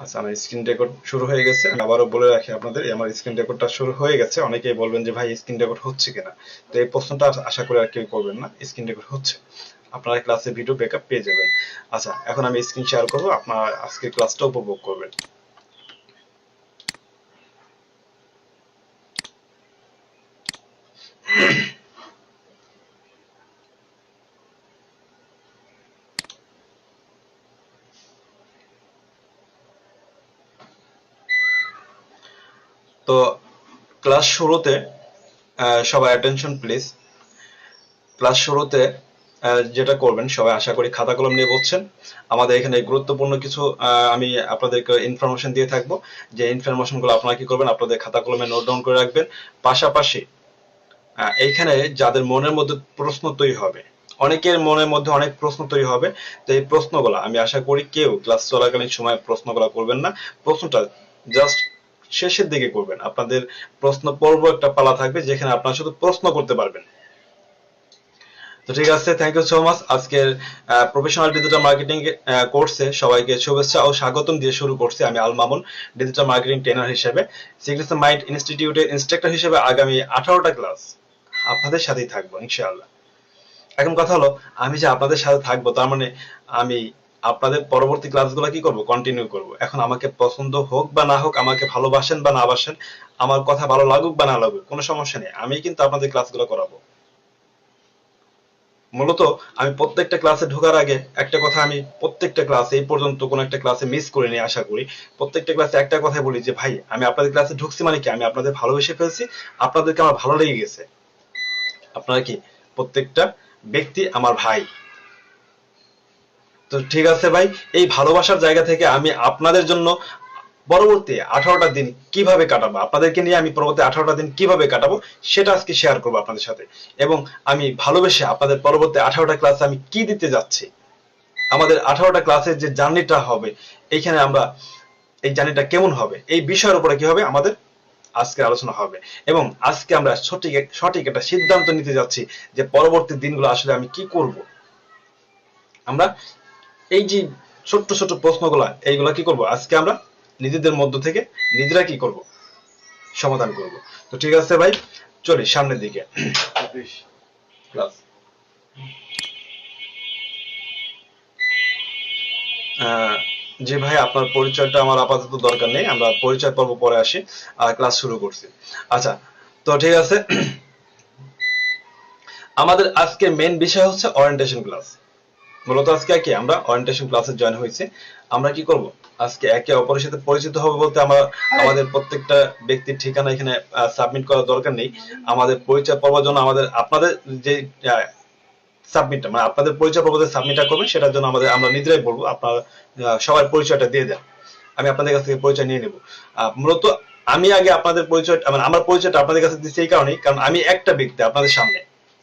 আচ্ছা, আমার screen record শুরু হয়ে গেছে। আমি আবারও বলে রাখি আপনাদের, আমার স্ক্রিন রেকর্ডটা শুরু হয়ে গেছে। অনেকেই বলবেন যে ভাই স্ক্রিন রেকর্ড হচ্ছে কিনা, তো এই প্রশ্নটা আশা করি আর কেউ করবেন না। স্ক্রিন রেকর্ড হচ্ছে, আপনারা ক্লাসে ভিডিও ব্যাকআপ পেয়ে যাবেন। আচ্ছা, এখন আমি স্ক্রিন শেয়ার করবো, আপনারা আজকের ক্লাসটা উপভোগ করবেন। তো ক্লাস শুরুতে সবাই অ্যাটেনশন প্লিজ। ক্লাস শুরুতে যেটা করবেন, সবাই আশা করি খাতা কলম নিয়ে বসছেন। আমাদের এখানে গুরুত্বপূর্ণ কিছু আমি আপনাদেরকে ইনফরমেশন দিয়ে থাকবো, যে ইনফরমেশনগুলো আপনারা কি করবেন, আপনাদের খাতা কলমে নোট ডাউন করে রাখবেন। পাশাপাশি এইখানে যাদের মনের মধ্যে প্রশ্ন তৈরি হবে, অনেকের মনের মধ্যে অনেক প্রশ্ন তৈরি হবে, তো এই প্রশ্নগুলো আমি আশা করি কেউ ক্লাস চলাকালীন সময় প্রশ্নগুলো করবেন না। প্রশ্নটা জাস্ট শেষের দিকে করবেন। আপনাদের প্রশ্ন পর্ব একটা পালা থাকবে যেখানে আপনারা শুধু প্রশ্ন করতে পারবেন। তো ঠিক আছে, থ্যাংক ইউ সো মাচ। আজকের প্রফেশনাল ডিজিটাল মার্কেটিং কোর্সে সবাইকে শুভেচ্ছা ও স্বাগতম দিয়ে শুরু করছি। আমি Al Mamun, digital marketing trainer হিসেবে সিগনেচার মাইন্ড ইনস্টিটিউটের ইনস্ট্রাক্টর হিসেবে আগামী 18টা ক্লাস আপনাদের সাথেই থাকবো ইনশাআল্লাহ। এখন কথা হলো, আমি যে আপনাদের সাথে থাকবো তার মানে আমি আপনাদের পরবর্তী ক্লাসগুলো কি করব, কন্টিনিউ করব। এখন আমাকে পছন্দ হোক বা না হোক, আমাকে ভালোবাসেন বা না বাসেন, আমার কথা ভালো লাগুক বা না লাগুক, কোনো সমস্যা নেই, আমি কিন্তু আপনাদের ক্লাসগুলো করাবো। মূলত আমি প্রত্যেকটা ক্লাসে ঢোকার আগে একটা কথা, আমি প্রত্যেকটা ক্লাসে এই পর্যন্ত কোনো একটা ক্লাসে মিস করিনি আশা করি। প্রত্যেকটা ক্লাসে একটা কথা বলি যে ভাই, আমি আপনাদের ক্লাসে ঢুকছি মানে কি, আমি আপনাদের ভালোবেসে ফেলছি, আপনাদেরকে আমার ভালো লেগে গেছে। আপনারা কি প্রত্যেকটা ব্যক্তি আমার ভাই। তো ঠিক আছে ভাই, এই ভালোবাসার জায়গা থেকে আমি আপনাদের জন্য পরবর্তী 18টা দিন কিভাবে কাটাবো, আপনাদেরকে নিয়ে আমি পরবর্তী 18টা দিন কিভাবে কাটাবো সেটা আজকে শেয়ার করবো আপনাদের সাথে। এবং আমি ভালোবেসে আপনাদের পরবর্তী 18টা ক্লাসে আমি কি দিতে যাচ্ছি, আমাদের 18টা ক্লাসের যে জার্নিটা হবে, এইখানে আমরা এই জার্নিটা কেমন হবে, এই বিষয়ের উপরে কি হবে আমাদের আজকে আলোচনা হবে। এবং আজকে আমরা সঠিক সঠিক একটা সিদ্ধান্ত নিতে যাচ্ছি যে পরবর্তী দিনগুলো আসলে আমি কি করব। আমরা এই যে ছোট্ট ছোট্ট প্রশ্নগুলা, এইগুলা কি করব আজকে আমরা নিজেদের মধ্য থেকে নিজেরা কি করব, সমাধান করব। তো ঠিক আছে ভাই, চলি সামনের দিকে। ক্লাস জি ভাই, আপনার পরিচয়টা আমার আপাতত দরকার নেই, আমরা পরিচয় পর্ব পরে আসি, ক্লাস শুরু করছি। আচ্ছা, তো ঠিক আছে, আমাদের আজকে মেইন বিষয় হচ্ছে ওরিয়েন্টেশন ক্লাস। মূলত আজকে কি আমরা ওরিয়েন্টেশন ক্লাসে জয়েন হয়েছি। আমরা কি করব আজকে, একে অপরের সাথে পরিচিত হবে বলতে আমরা আমাদের প্রত্যেকটা ব্যক্তির ঠিকানা এখানে সাবমিট করার দরকার নেই। আমাদের পরিচয় পাওয়ার জন্য আমাদের আপনাদের যে সাবমিটটা, মানে আপনাদের পরিচয় পর্ব সাবমিটটা করবেন, সেটার জন্য আমরা নিজেরাই বলবো আপনারা সবার পরিচয়টা দিয়ে দেন। আমি আপনাদের কাছ থেকে পরিচয় নিয়ে নেব। মূলত আমি আগে আপনাদের পরিচয়, মানে আমার পরিচয়টা আপনাদের কাছে দিচ্ছি এই কারণেই, কারণ আমি একটা ব্যক্তি আপনাদের সামনে,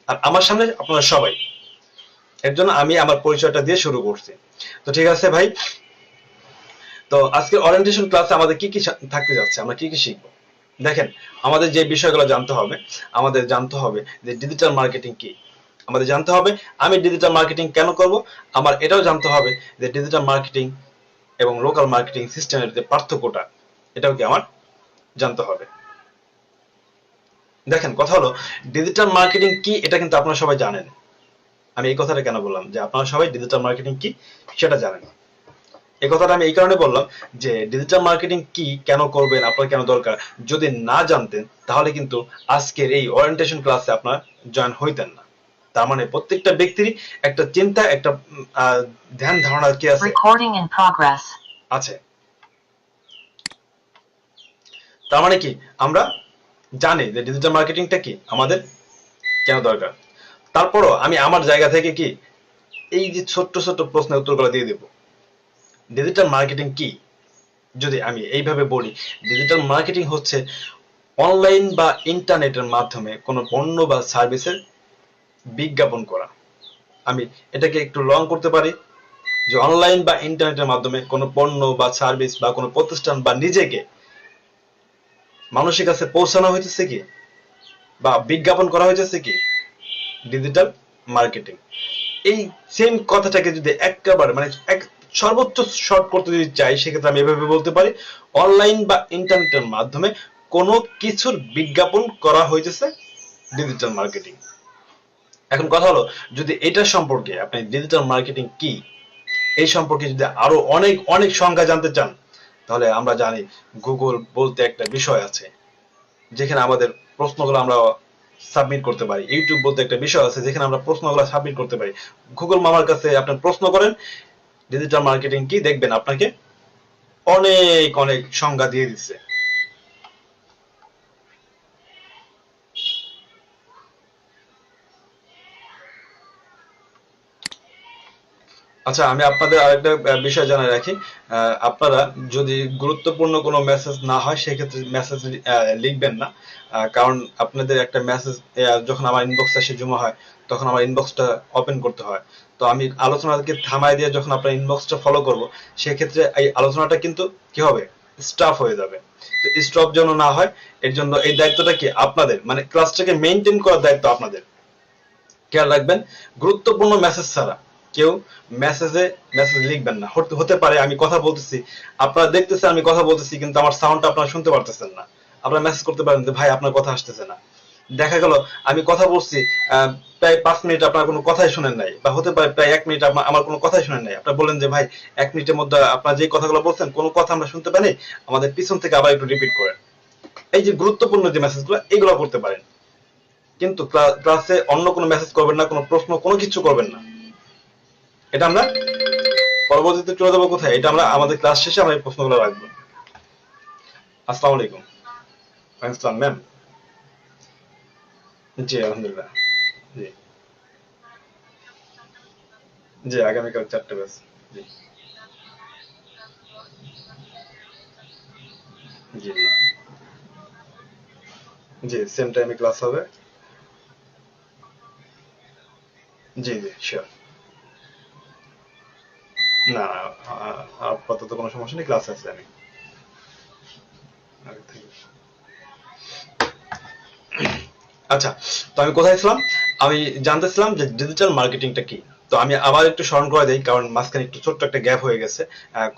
আর আমার সামনে আপনারা সবাই, এর জন্য আমি আমার পরিচয়টা দিয়ে শুরু করছি। তো ঠিক আছে ভাই, তো আজকে ওরিয়েন্টেশন ক্লাসে আমাদের কি কি থাকতে যাচ্ছে, আমরা কি কি শিখবো। দেখেন, আমাদের যে বিষয়গুলো জানতে হবে, আমাদের জানতে হবে যে ডিজিটাল মার্কেটিং কি, আমাদের জানতে হবে আমি ডিজিটাল মার্কেটিং কেন করব, আমার এটাও জানতে হবে যে ডিজিটাল মার্কেটিং এবং লোকাল মার্কেটিং সিস্টেমের যে পার্থক্যটা, এটাও কি আমার জানতে হবে। দেখেন, কথা হলো ডিজিটাল মার্কেটিং কি, এটা কিন্তু আপনারা সবাই জানেন। আমি এই কথাটা কেন বললাম যে আপনারা সবাই ডিজিটাল মার্কেটিং কি সেটা জানেন, এই কথাটা আমি এই কারণে বললাম যে ডিজিটাল মার্কেটিং কি, কেন করবেন, আপনার কেন দরকার, যদি না জানতেন তাহলে কিন্তু আজকের এই ওরিয়েন্টেশন ক্লাসে আপনার জয়েন হইতেন না। তার মানে প্রত্যেকটা ব্যক্তিরই একটা চিন্তা, একটা ধ্যান ধারণা কি আছে, আছে। তার মানে কি, আমরা জানি যে ডিজিটাল মার্কেটিংটা কি, আমাদের কেন দরকার। তারপরও আমি আমার জায়গা থেকে কি এই যে ছোট্ট ছোট্ট প্রশ্নের উত্তরগুলো দিয়ে দেব। ডিজিটাল মার্কেটিং কি, যদি আমি এইভাবে বলি, ডিজিটাল মার্কেটিং হচ্ছে অনলাইন বা ইন্টারনেটের মাধ্যমে কোনো পণ্য বা সার্ভিসের বিজ্ঞাপন করা। আমি এটাকে একটু লং করতে পারি যে অনলাইন বা ইন্টারনেটের মাধ্যমে কোনো পণ্য বা সার্ভিস বা কোনো প্রতিষ্ঠান বা নিজেকে মানুষের কাছে পৌঁছানো হইতেছে কি, বা বিজ্ঞাপন করা হইতেছে কি, ডিজিটাল মার্কেটিং। এই সেম কথাটাকে যদি একেবারে মানে এক সর্বোচ্চ শর্ট করতে যদি চাই সেক্ষেত্রে আমি এভাবে বলতে পারি, অনলাইন বা ইন্টারনেটের মাধ্যমে কোনো কিছুর বিজ্ঞাপন করা হইতেছে ডিজিটাল মার্কেটিং। এখন কথা হলো, যদি এটা সম্পর্কে আপনি ডিজিটাল মার্কেটিং কি এই সম্পর্কে যদি আরো অনেক অনেক সংখ্যা জানতে চান, তাহলে আমরা জানি গুগল বলতে একটা বিষয় আছে যেখানে আমাদের প্রশ্নগুলো আমরা সাবমিট করতে পারি। ইউটিউব বলতে একটা বিষয় আছে যেখানে আমরা প্রশ্নগুলো সাবমিট করতে পারি। গুগল মামার কাছে আপনি প্রশ্ন করেন ডিজিটাল মার্কেটিং কি, দেখবেন আপনাকে অনেক অনেক সংজ্ঞা দিয়ে দিচ্ছে। আচ্ছা, আমি আপনাদের আরেকটা বিষয় জানাই রাখি। আপনারা যদি গুরুত্বপূর্ণ কোনো মেসেজ না হয় সেক্ষেত্রে মেসেজ লিখবেন না। কারণ আপনাদের একটা মেসেজ যখন আমার ইনবক্সে এসে জমা হয় তখন আমার ইনবক্সটা ওপেন করতে হয়। তো আমি আলোচনাকে থামাই দিয়ে যখন আপনার ইনবক্সটা ফলো করব, সেক্ষেত্রে এই আলোচনাটা কিন্তু কি হবে, স্টাফ হয়ে যাবে। তো স্টপ যেন না হয় এর জন্য এই দায়িত্বটা কি আপনাদের, মানে ক্লাসটাকে মেনটেন করার দায়িত্ব আপনাদের। খেয়াল রাখবেন, গুরুত্বপূর্ণ মেসেজ ছাড়া কেউ মেসেজ লিখবেন না। হতে পারে আমি কথা বলতেছি, আপনারা দেখতেছেন আমি কথা বলতেছি, কিন্তু আমার সাউন্ডটা আপনারা শুনতে পারতেছেন না। আপনারা মেসেজ করতে পারেন যে ভাই আপনার কথা আসতেছে না। দেখা গেল আমি কথা বলছি প্রায় 5 মিনিট আপনার কোনো কথাই শুনেন নাই, বা হতে পারে প্রায় 1 মিনিট আমার কোনো কথাই শুনেন নাই। আপনারা বলেন যে ভাই 1 মিনিটের মধ্যে আপনার যে কথাগুলো বলছেন কোনো কথা আমরা শুনতে পাইনি, আমাদের পিছন থেকে আবার একটু রিপিট করেন। এই যে গুরুত্বপূর্ণ যে মেসেজগুলো এগুলো করতে পারেন, কিন্তু ক্লাসে অন্য কোনো মেসেজ করবেন না, কোনো প্রশ্ন কোনো কিছু করবেন না। এটা আমরা পরবর্তীতে চলে যাবো কোথায়, এটা আমরা আমাদের ক্লাস শেষে আমরা এই প্রশ্নগুলো রাখবো। আসসালামু আলাইকুম। আসসালাম ম্যাম। জি আলহামদুলিল্লাহ। জি জি আগামীকাল 4টে ব্যাচ। জি জি জি জি সেম টাইমে ক্লাস হবে। জি জি শিওর। না না, আপাতত কোনো সমস্যা নেই, ক্লাস আছে আমি আগে থেকে। আচ্ছা, তো আমি কোথায় ছিলাম, আমি জানতেছিলাম যে ডিজিটাল মার্কেটিংটা কি। তো আমি আবার একটু স্মরণ করে দিই, কারণ মাঝখানে একটু ছোট্ট একটা গ্যাপ হয়ে গেছে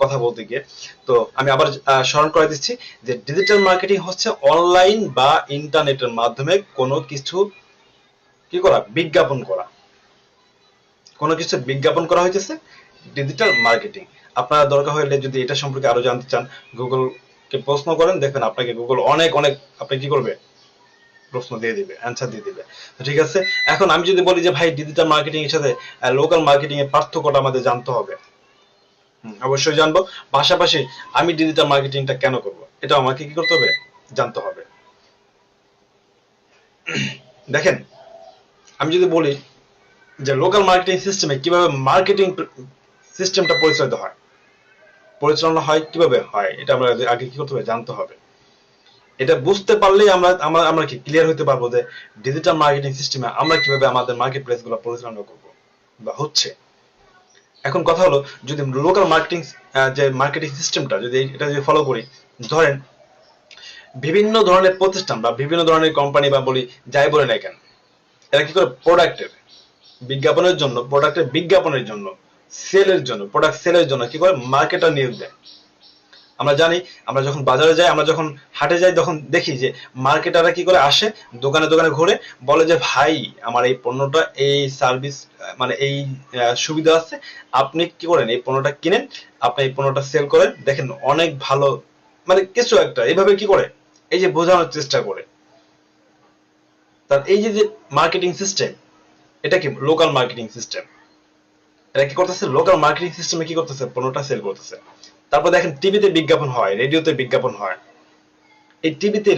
কথা বলতে গিয়ে। তো আমি আবার স্মরণ করে দিচ্ছি যে ডিজিটাল মার্কেটিং হচ্ছে অনলাইন বা ইন্টারনেটের মাধ্যমে কোনো কিছু কি করা, বিজ্ঞাপন করা। কোনো কিছু বিজ্ঞাপন করা হইতেছে ডিজিটাল মার্কেটিং। আপনারা দরকার হলে যদি এটা সম্পর্কে আরো জানতে চান, গুগলকে প্রশ্ন করেন, দেখবেন আপনাকে গুগল অনেক অনেক আপনি কি করবে, প্রশ্ন দিয়ে দিবে, অ্যান্সার দিয়ে দিবে। তো ঠিক আছে, এখন আমি যদি বলি যে ভাই ডিজিটাল মার্কেটিং এর সাথে লোকাল মার্কেটিং এর পার্থক্যটা আমাদের জানতে হবে। অবশ্যই জানবো। পাশাপাশি আমি ডিজিটাল মার্কেটিংটা কেন করব এটা আমাকে কি করতে হবে, জানতে হবে। দেখেন, আমি যদি বলি যে লোকাল মার্কেটিং সিস্টেমে কিভাবে মার্কেটিং সিস্টেমটা পরিচালিত হয়, পরিচালনা হয় কিভাবে হয়, এটা আমরা আগে কি করতে হবে, জানতে হবে। এটা বুঝতে পারলেই আমরা আমরা আমরা কি ক্লিয়ার হতে পারবো যে ডিজিটাল মার্কেটিং সিস্টেমে আমরা কিভাবে আমাদের মার্কেট প্লেস গুলো পরিচালনা করবো বা হচ্ছে। এখন কথা হলো, যদি লোকাল মার্কেটিং যে মার্কেটিং সিস্টেমটা যদি এটা যদি ফলো করি, ধরেন বিভিন্ন ধরনের প্রতিষ্ঠান বা বিভিন্ন ধরনের কোম্পানি বা বলি যাই বলে না কেন, এরা কি করে প্রোডাক্টের বিজ্ঞাপনের জন্য, প্রোডাক্টের বিজ্ঞাপনের জন্য, সেলের জন্য, প্রোডাক্ট সেলের জন্য কি করে মার্কেটার নিয়োগ দেয়। আমরা জানি, আমরা যখন বাজারে যাই, আমরা যখন হাটে যাই, তখন দেখি যে মার্কেটাররা কি করে আসে, দোকানে দোকানে ঘুরে বলে যে ভাই আমার এই পণ্যটা এই সার্ভিস মানে এই সুবিধা আছে, আপনি কি করেন এই পণ্যটা কিনেন, আপনি এই পণ্যটা সেল করেন, দেখেন অনেক ভালো, মানে কিছু একটা এইভাবে কি করে এই যে বোঝানোর চেষ্টা করে। তার এই যে যে মার্কেটিং সিস্টেম, এটা কি লোকাল মার্কেটিং সিস্টেম। এরা কি করতেছে, লোকাল মার্কেটিং সিস্টেমে কি করতেছে, পণ্যটা সেল করতেছে। তারপর দেখেন টিভিতে বিজ্ঞাপন হয়, রেডিওতে বিজ্ঞাপন হয়। এই টিভিতে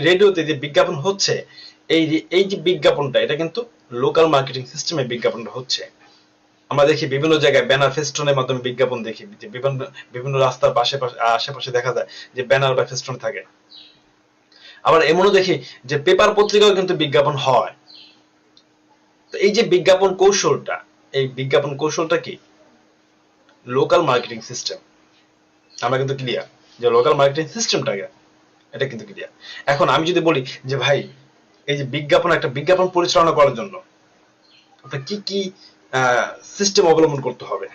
রেডিওতে যে বিজ্ঞাপন হচ্ছে, এই এই যে বিজ্ঞাপনটা এটা কিন্তু লোকাল মার্কেটিং সিস্টেমে বিজ্ঞাপনটা হচ্ছে। আমরা দেখি বিভিন্ন জায়গায় ব্যানার ফেস্টনের মাধ্যমে বিজ্ঞাপন দেখি, যে বিভিন্ন বিভিন্ন রাস্তার পাশে আশেপাশে দেখা যায় যে ব্যানার বা ফেস্টন থাকে। আবার এমনও দেখি যে পেপার পত্রিকাও কিন্তু বিজ্ঞাপন হয়। তো এই যে বিজ্ঞাপন কৌশলটা, এই বিজ্ঞাপন কৌশলটা কি লোকাল মার্কেটিং সিস্টেম। আমরা কিন্তু ক্লিয়ার যে লোকাল মার্কেটিং সিস্টেমটা এটা কিন্তু ক্লিয়ার। এখন আমি যদি বলি যে ভাই এই যে বিজ্ঞাপন, একটা বিজ্ঞাপন পরিচালনা করার জন্য আপনার কি কি সিস্টেম অবলম্বন করতে হবে,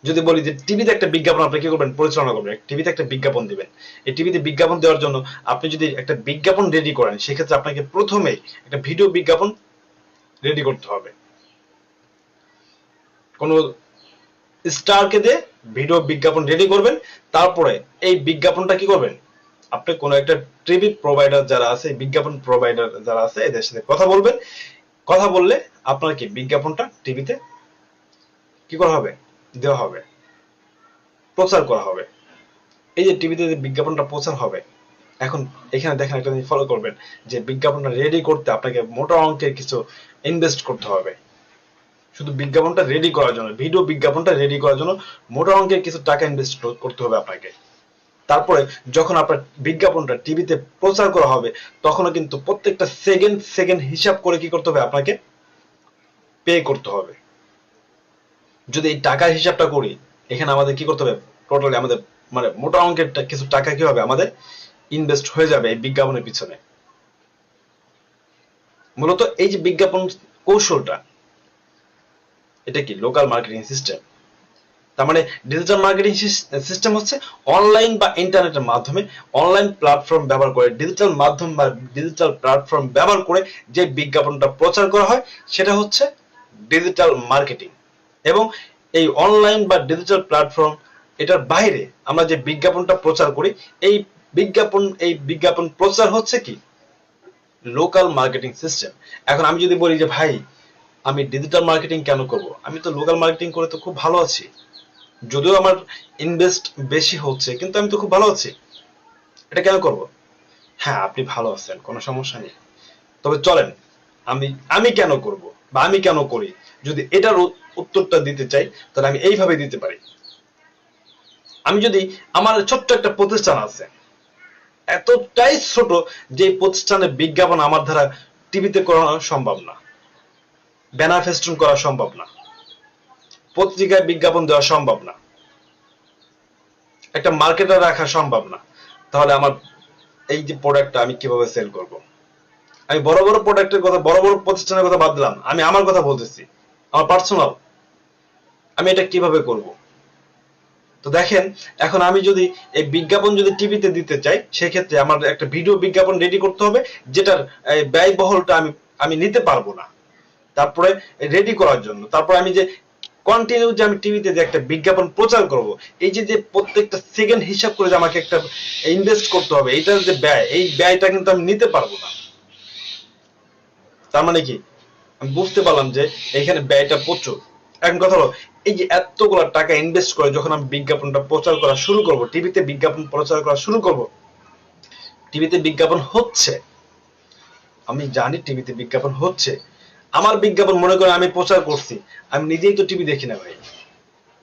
যদি বলি যে টিভিতে একটা বিজ্ঞাপন আপনি কি করবেন, পরিচালনা করবেন, টিভিতে একটা বিজ্ঞাপন দিবেন, এই টিভিতে বিজ্ঞাপন দেওয়ার জন্য আপনি যদি একটা বিজ্ঞাপন রেডি করেন, সেক্ষেত্রে আপনাকে প্রথমেই একটা ভিডিও বিজ্ঞাপন রেডি করতে হবে। কোন স্টারকে দিয়ে ভিডিও বিজ্ঞাপন রেডি করবেন, তারপরে এই বিজ্ঞাপনটা কি করবেন, আপনি কোন একটা টিভি প্রোভাইডার যারা আছে, বিজ্ঞাপন প্রোভাইডার যারা আছে, এদের সাথে কথা বলবেন। কথা বললে আপনার কি বিজ্ঞাপনটা টিভিতে কি করা হবে, দেওয়া হবে, প্রচার করা হবে। এই যে টিভিতে যে বিজ্ঞাপনটা প্রচার হবে, এখন এখানে দেখেন একটা জিনিস ফলো করবেন, যে বিজ্ঞাপনটা রেডি করতে আপনাকে মোটা অঙ্কের কিছু ইনভেস্ট করতে হবে। শুধু বিজ্ঞাপনটা রেডি করার জন্য, ভিডিও বিজ্ঞাপনটা রেডি করার জন্য মোটা অঙ্কের কিছু টাকা ইনভেস্ট করতে হবে আপনাকে। তারপরে যখন আপনার বিজ্ঞাপনটা টিভিতে প্রচার করা হবে, তখনও কিন্তু প্রত্যেকটা সেকেন্ড সেকেন্ড হিসাব করে কি করতে হবে, আপনাকে পে করতে হবে। যদি এই টাকার হিসাবটা করি, এখানে আমাদের কি করতে হবে, টোটালি আমাদের মানে মোটা অঙ্কের কিছু টাকা কি হবে, আমাদের ইনভেস্ট হয়ে যাবে এই বিজ্ঞাপনের পিছনে। মূলত এই যে বিজ্ঞাপন কৌশলটা, এটা কি লোকাল মার্কেটিং সিস্টেম। তার মানে ডিজিটাল মার্কেটিং সিস্টেম হচ্ছে অনলাইন বা ইন্টারনেটের মাধ্যমে, অনলাইন প্ল্যাটফর্ম ব্যবহার করে, ডিজিটাল মাধ্যম বা ডিজিটাল প্ল্যাটফর্ম ব্যবহার করে যে বিজ্ঞাপনটা প্রচার করা হয়, সেটা হচ্ছে ডিজিটাল মার্কেটিং। এবং এই অনলাইন বা ডিজিটাল প্ল্যাটফর্ম, এটার বাইরে আমরা যে বিজ্ঞাপনটা প্রচার করি, এই বিজ্ঞাপন প্রচার হচ্ছে কি লোকাল মার্কেটিং সিস্টেম। এখন আমি যদি বলি যে ভাই আমি ডিজিটাল মার্কেটিং কেন করব, আমি তো লোকাল মার্কেটিং করে তো খুব ভালো আছি, যদিও আমার ইনভেস্ট বেশি হচ্ছে, কিন্তু আমি তো খুব ভালো আছি, এটা কেন করব? হ্যাঁ, আপনি ভালো আছেন, কোনো সমস্যা নেই, তবে চলেন আমি আমি কেন করব বা আমি কেন করি, যদি এটার উত্তরটা দিতে চাই, তাহলে আমি এইভাবে দিতে পারি। আমি যদি, আমার ছোট্ট একটা প্রতিষ্ঠান আছে, এতটাই ছোট যে প্রতিষ্ঠানের বিজ্ঞাপন আমার দ্বারা টিভিতে করানো সম্ভব না, ব্যানার ফেস্টুন করা সম্ভব না, পত্রিকায় বিজ্ঞাপন দেওয়া সম্ভব না, একটা মার্কেটার রাখা সম্ভব না, তাহলে আমার এই যে প্রোডাক্টটা আমি কিভাবে সেল করব? আমি বড় বড় প্রোডাক্টের কথা, বড় বড় প্রতিষ্ঠানের কথা বাদ দিলাম, আমি আমার কথা বলতেছি, আমার পার্সোনাল, আমি এটা কিভাবে করব? তো দেখেন, এখন আমি যদি এই বিজ্ঞাপন যদি টিভিতে দিতে চাই, সেক্ষেত্রে আমার একটা ভিডিও বিজ্ঞাপন রেডি করতে হবে, যেটার ব্যয়বহুলটা আমি আমি নিতে পারবো না। তারপরে রেডি করার জন্য, তারপর আমি যে কন্টিনিউ যে আমি টিভিতে যে একটা বিজ্ঞাপন প্রচার করব, এই যে যে প্রত্যেকটা সেকেন্ড হিসাব করে যে আমাকে একটা ইনভেস্ট করতে হবে, এইটার যে ব্যয়, এই ব্যয়টা কিন্তু আমি নিতে পারবো না। তার মানে কি, আমি বুঝতে পারলাম যে এখানে ব্যয়টা প্রচুর। এখন কথা হলো, এই যে এতগুলো টাকা ইনভেস্ট করে যখন আমি বিজ্ঞাপনটা প্রচার করা শুরু করব, টিভিতে বিজ্ঞাপন প্রচার করা শুরু করব, টিভিতে বিজ্ঞাপন হচ্ছে, আমি জানি টিভিতে বিজ্ঞাপন হচ্ছে, আমার বিজ্ঞাপন মনে করে আমি প্রচার করছি, আমি নিজেই তো টিভি দেখি না ভাই।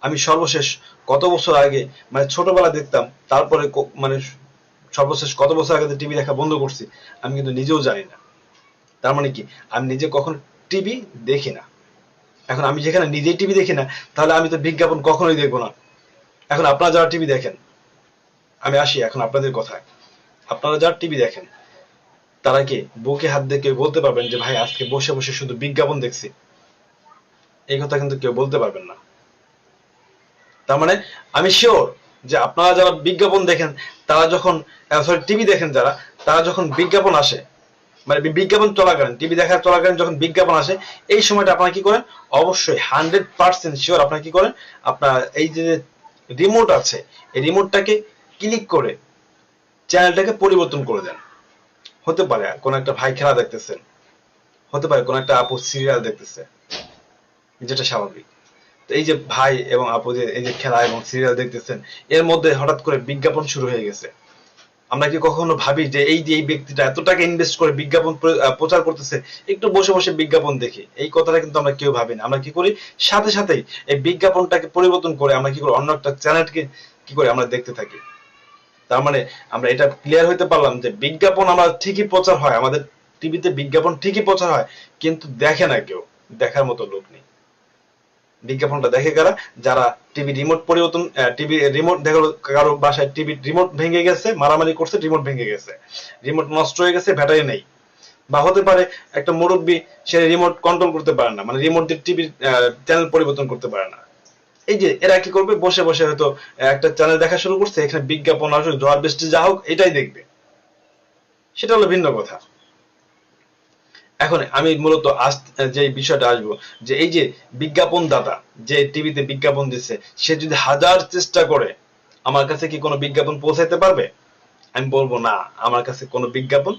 আমি সর্বশেষ কত বছর আগে, মানে ছোটবেলা দেখতাম, তারপরে মানে সর্বশেষ কত বছর আগে টিভি দেখা বন্ধ করছি, আমি কিন্তু নিজেও জানি না। তার মানে কি, আমি নিজে কখন টিভি দেখি না। এখন আমি যেখানে নিজেই টিভি দেখি না, তাহলে আমি তো বিজ্ঞাপন কখনোই দেখবো না। এখন আপনারা যারা টিভি দেখেন, আমি আসি এখন আপনাদের কথায়, আপনারা যারা টিভি দেখেন, তারা কি বুকে হাত দিয়ে কেউ বলতে পারবেন যে ভাই আজকে বসে বসে শুধু বিজ্ঞাপন দেখছি? এই কথা কিন্তু কেউ বলতে পারবেন না। তার মানে আমি শিওর যে আপনারা যারা বিজ্ঞাপন দেখেন, তারা যখন, সরি টিভি দেখেন যারা, তারা যখন বিজ্ঞাপন আসে, মানে বিজ্ঞাপন চলাকালীন, টিভি দেখার চলাকালীন যখন বিজ্ঞাপন আসে, এই সময়টা আপনারা কি করেন, অবশ্যই 100% শিওর আপনারা কি করেন, আপনার এই যে রিমোট আছে, এই রিমোটটাকে ক্লিক করে চ্যানেলটাকে পরিবর্তন করে দেন। হতে পারে কোন একটা ভাই খেলা দেখতেছেন, হতে পারে কোন একটা আপু সিরিয়াল দেখতেছে, যেটা স্বাভাবিক। তো এই যে ভাই এবং আপু যে এই যে খেলা এবং সিরিয়াল দেখতেছেন, এর মধ্যে হঠাৎ করে বিজ্ঞাপন শুরু হয়ে গেছে। আমরা কি কখনো ভাবি যে এই ব্যক্তিটা এত টাকা ইনভেস্ট করে বিজ্ঞাপন প্রচার করতেছে, একটু বসে বসে বিজ্ঞাপন দেখি? এই কথাটা কিন্তু আমরা কেউ ভাবি না। আমরা কি করি, সাথে সাথেই এই বিজ্ঞাপনটাকে পরিবর্তন করে আমরা কি করি, অন্য একটা চ্যানেলকে কি করে আমরা দেখতে থাকি। তার মানে আমরা এটা ক্লিয়ার হইতে পারলাম যে বিজ্ঞাপন আমরা ঠিকই প্রচার হয়, আমাদের টিভিতে বিজ্ঞাপন ঠিকই প্রচার হয়, কিন্তু দেখে না কেউ, দেখার মতো লোক নেই। বিজ্ঞাপনটা দেখে কারা, যারা টিভি রিমোট পরিবর্তন, টিভি রিমোট দেখো, কারো বাসায় টিভি রিমোট ভেঙে গেছে, মারামারি করছে, রিমোট ভেঙে গেছে, রিমোট নষ্ট হয়ে গেছে, ব্যাটারি নেই, বা হতে পারে একটা মুরব্বী, সে রিমোট কন্ট্রোল করতে পারে না, মানে রিমোট দিয়ে টিভির চ্যানেল পরিবর্তন করতে পারে না, এই যে এরা কি করবে, বসে বসে হয়তো একটা চ্যানেল দেখা শুরু করছে, এখানে বিজ্ঞাপন আসুক, ঝড় বৃষ্টি যা হোক এটাই দেখবে, সেটা হলো ভিন্ন কথা। এখন আমি মূলত আজ যে বিষয়টা আসবো, যে এই যে বিজ্ঞাপন দাতা যে টিভিতে বিজ্ঞাপন দিচ্ছে, সে যদি হাজার চেষ্টা করে আমার কাছে কি কোনো বিজ্ঞাপন পৌঁছাইতে পারবে? আমি বলবো না, আমার কাছে কোনো বিজ্ঞাপন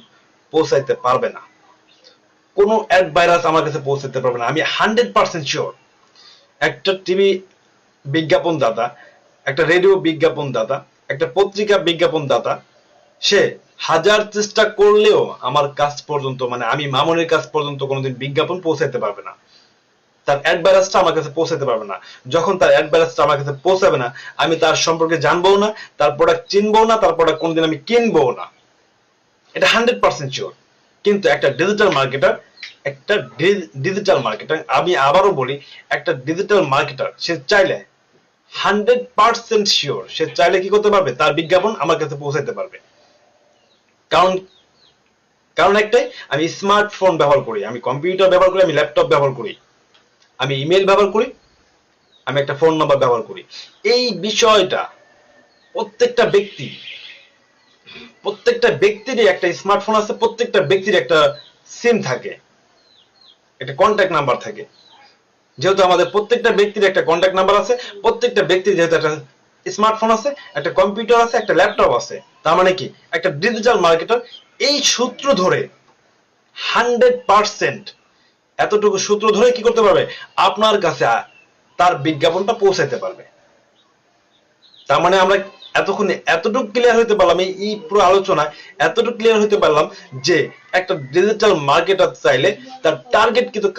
পৌঁছাইতে পারবে না, কোনো অ্যাড ভাইরাস আমার কাছে পৌঁছাতে পারবে না। আমি 100% শিওর একটা টিভি বিজ্ঞাপন দাতা, একটা রেডিও বিজ্ঞাপন দাতা, একটা পত্রিকা বিজ্ঞাপন দাতা, সে হাজার চেষ্টা করলেও আমার কাছ পর্যন্ত, মানে আমি মামুনের কাছ পর্যন্ত কোনোদিন বিজ্ঞাপন পৌঁছাতে পারবে না, তার অ্যাড ভাইরাসটা আমার কাছে পৌঁছাতে পারবে না। যখন তার অ্যাড ভাইরাসটা আমার কাছে পৌঁছাবে না, আমি তার সম্পর্কে জানবো না, তার প্রোডাক্ট চিনবো না, তার প্রোডাক্ট কোনোদিন আমি কিনবো না, এটা 100% শিওর। কিন্তু একটা ডিজিটাল মার্কেটার, একটা ডিজিটাল মার্কেটার, আমি আবারও বলি, একটা ডিজিটাল মার্কেটার সে চাইলে 100% শিওর, সে চাইলে কি করতে পারবে, তার বিজ্ঞাপন আমার কাছে পৌঁছাতে পারবে। কারণ কারণ একটাই, আমি স্মার্টফোন ব্যবহার করি, আমি কম্পিউটার ব্যবহার করি, আমি ল্যাপটপ ব্যবহার করি, আমি ইমেল ব্যবহার করি, আমি একটা ফোন নাম্বার ব্যবহার করি। এই বিষয়টা প্রত্যেকটা ব্যক্তি, প্রত্যেকটা ব্যক্তিরই একটা স্মার্টফোন আছে, প্রত্যেকটা ব্যক্তির একটা সিম থাকে, একটা কন্ট্যাক্ট নাম্বার থাকে। যেহেতু আমাদের প্রত্যেকটা ব্যক্তির একটা কন্ট্যাক্ট নাম্বার আছে, প্রত্যেকটা ব্যক্তির যেহেতু একটা স্মার্টফোন আছে, একটা কম্পিউটার আছে, একটা ল্যাপটপ আছে, তার মানে কি একটা ডিজিটাল মার্কেটার এই সূত্র ধরে 100% এতটুকু সূত্র ধরে কি করতে পারবে, আপনার কাছে তার বিজ্ঞাপনটা পৌঁছাইতে পারবে। তার মানে আমরা এতক্ষণ এতটুকু ক্লিয়ার হইতে পারলাম, এই পুরো আলোচনা এতটুকু ক্লিয়ার হইতে পারলাম যে একটা ডিজিটাল মার্কেটার চাইলে তার টার্গেট কিন্তু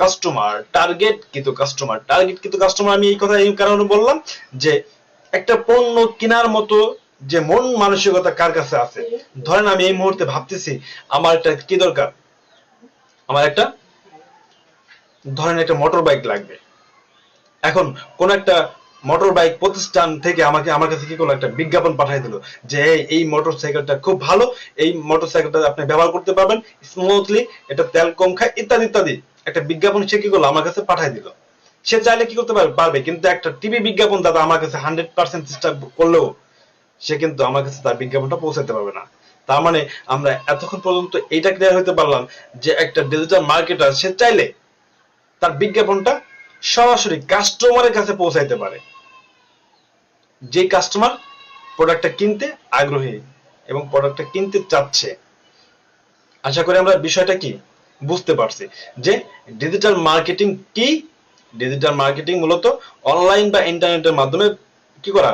কাস্টমার, আমি এই কথা এই কারণে বললাম যে একটা পণ্য কেনার মতো যে মন মানসিকতা কার কাছে আছে। ধরেন আমি এই মুহূর্তে ভাবতেছি আমার একটা কি দরকার, আমার একটা ধরেন একটা মোটর বাইক লাগবে। এখন কোন একটা মোটর বাইক প্রতিষ্ঠান থেকে আমাকে আমার কাছে কি করলো, একটা বিজ্ঞাপন পাঠিয়ে দিল যে এই মোটর সাইকেলটা খুব ভালো, এই মোটর সাইকেলটা আপনি ব্যবহার করতে পারবেন স্মুথলি, এটা তেল কম খায়, ইত্যাদি ইত্যাদি একটা বিজ্ঞাপন সে কি করলো আমার কাছে পাঠিয়ে দিল। সে চাইলে কি করতে পারবে, কিন্তু একটা টিভি বিজ্ঞাপন দাদা আমার কাছে 100% চেষ্টা করলেও সে কিন্তু আমার কাছে তার বিজ্ঞাপনটা পৌঁছাতে পারবে না। তার মানে আমরা এতক্ষণ পর্যন্ত এইটা ক্লিয়ার হইতে পারলাম যে একটা ডিজিটাল মার্কেটার সে চাইলে তার বিজ্ঞাপনটা সরাসরি কাস্টমারের কাছে পৌঁছাইতে পারে, যে কাস্টমার প্রোডাক্টটা কিনতে আগ্রহী এবং প্রোডাক্টটা কিনতে চাচ্ছে। আশা করি আমরা বিষয়টা কি বুঝতে পারছি যে ডিজিটাল মার্কেটিং কি। ডিজিটাল মার্কেটিং মূলত অনলাইন বা ইন্টারনেটের মাধ্যমে কি করা,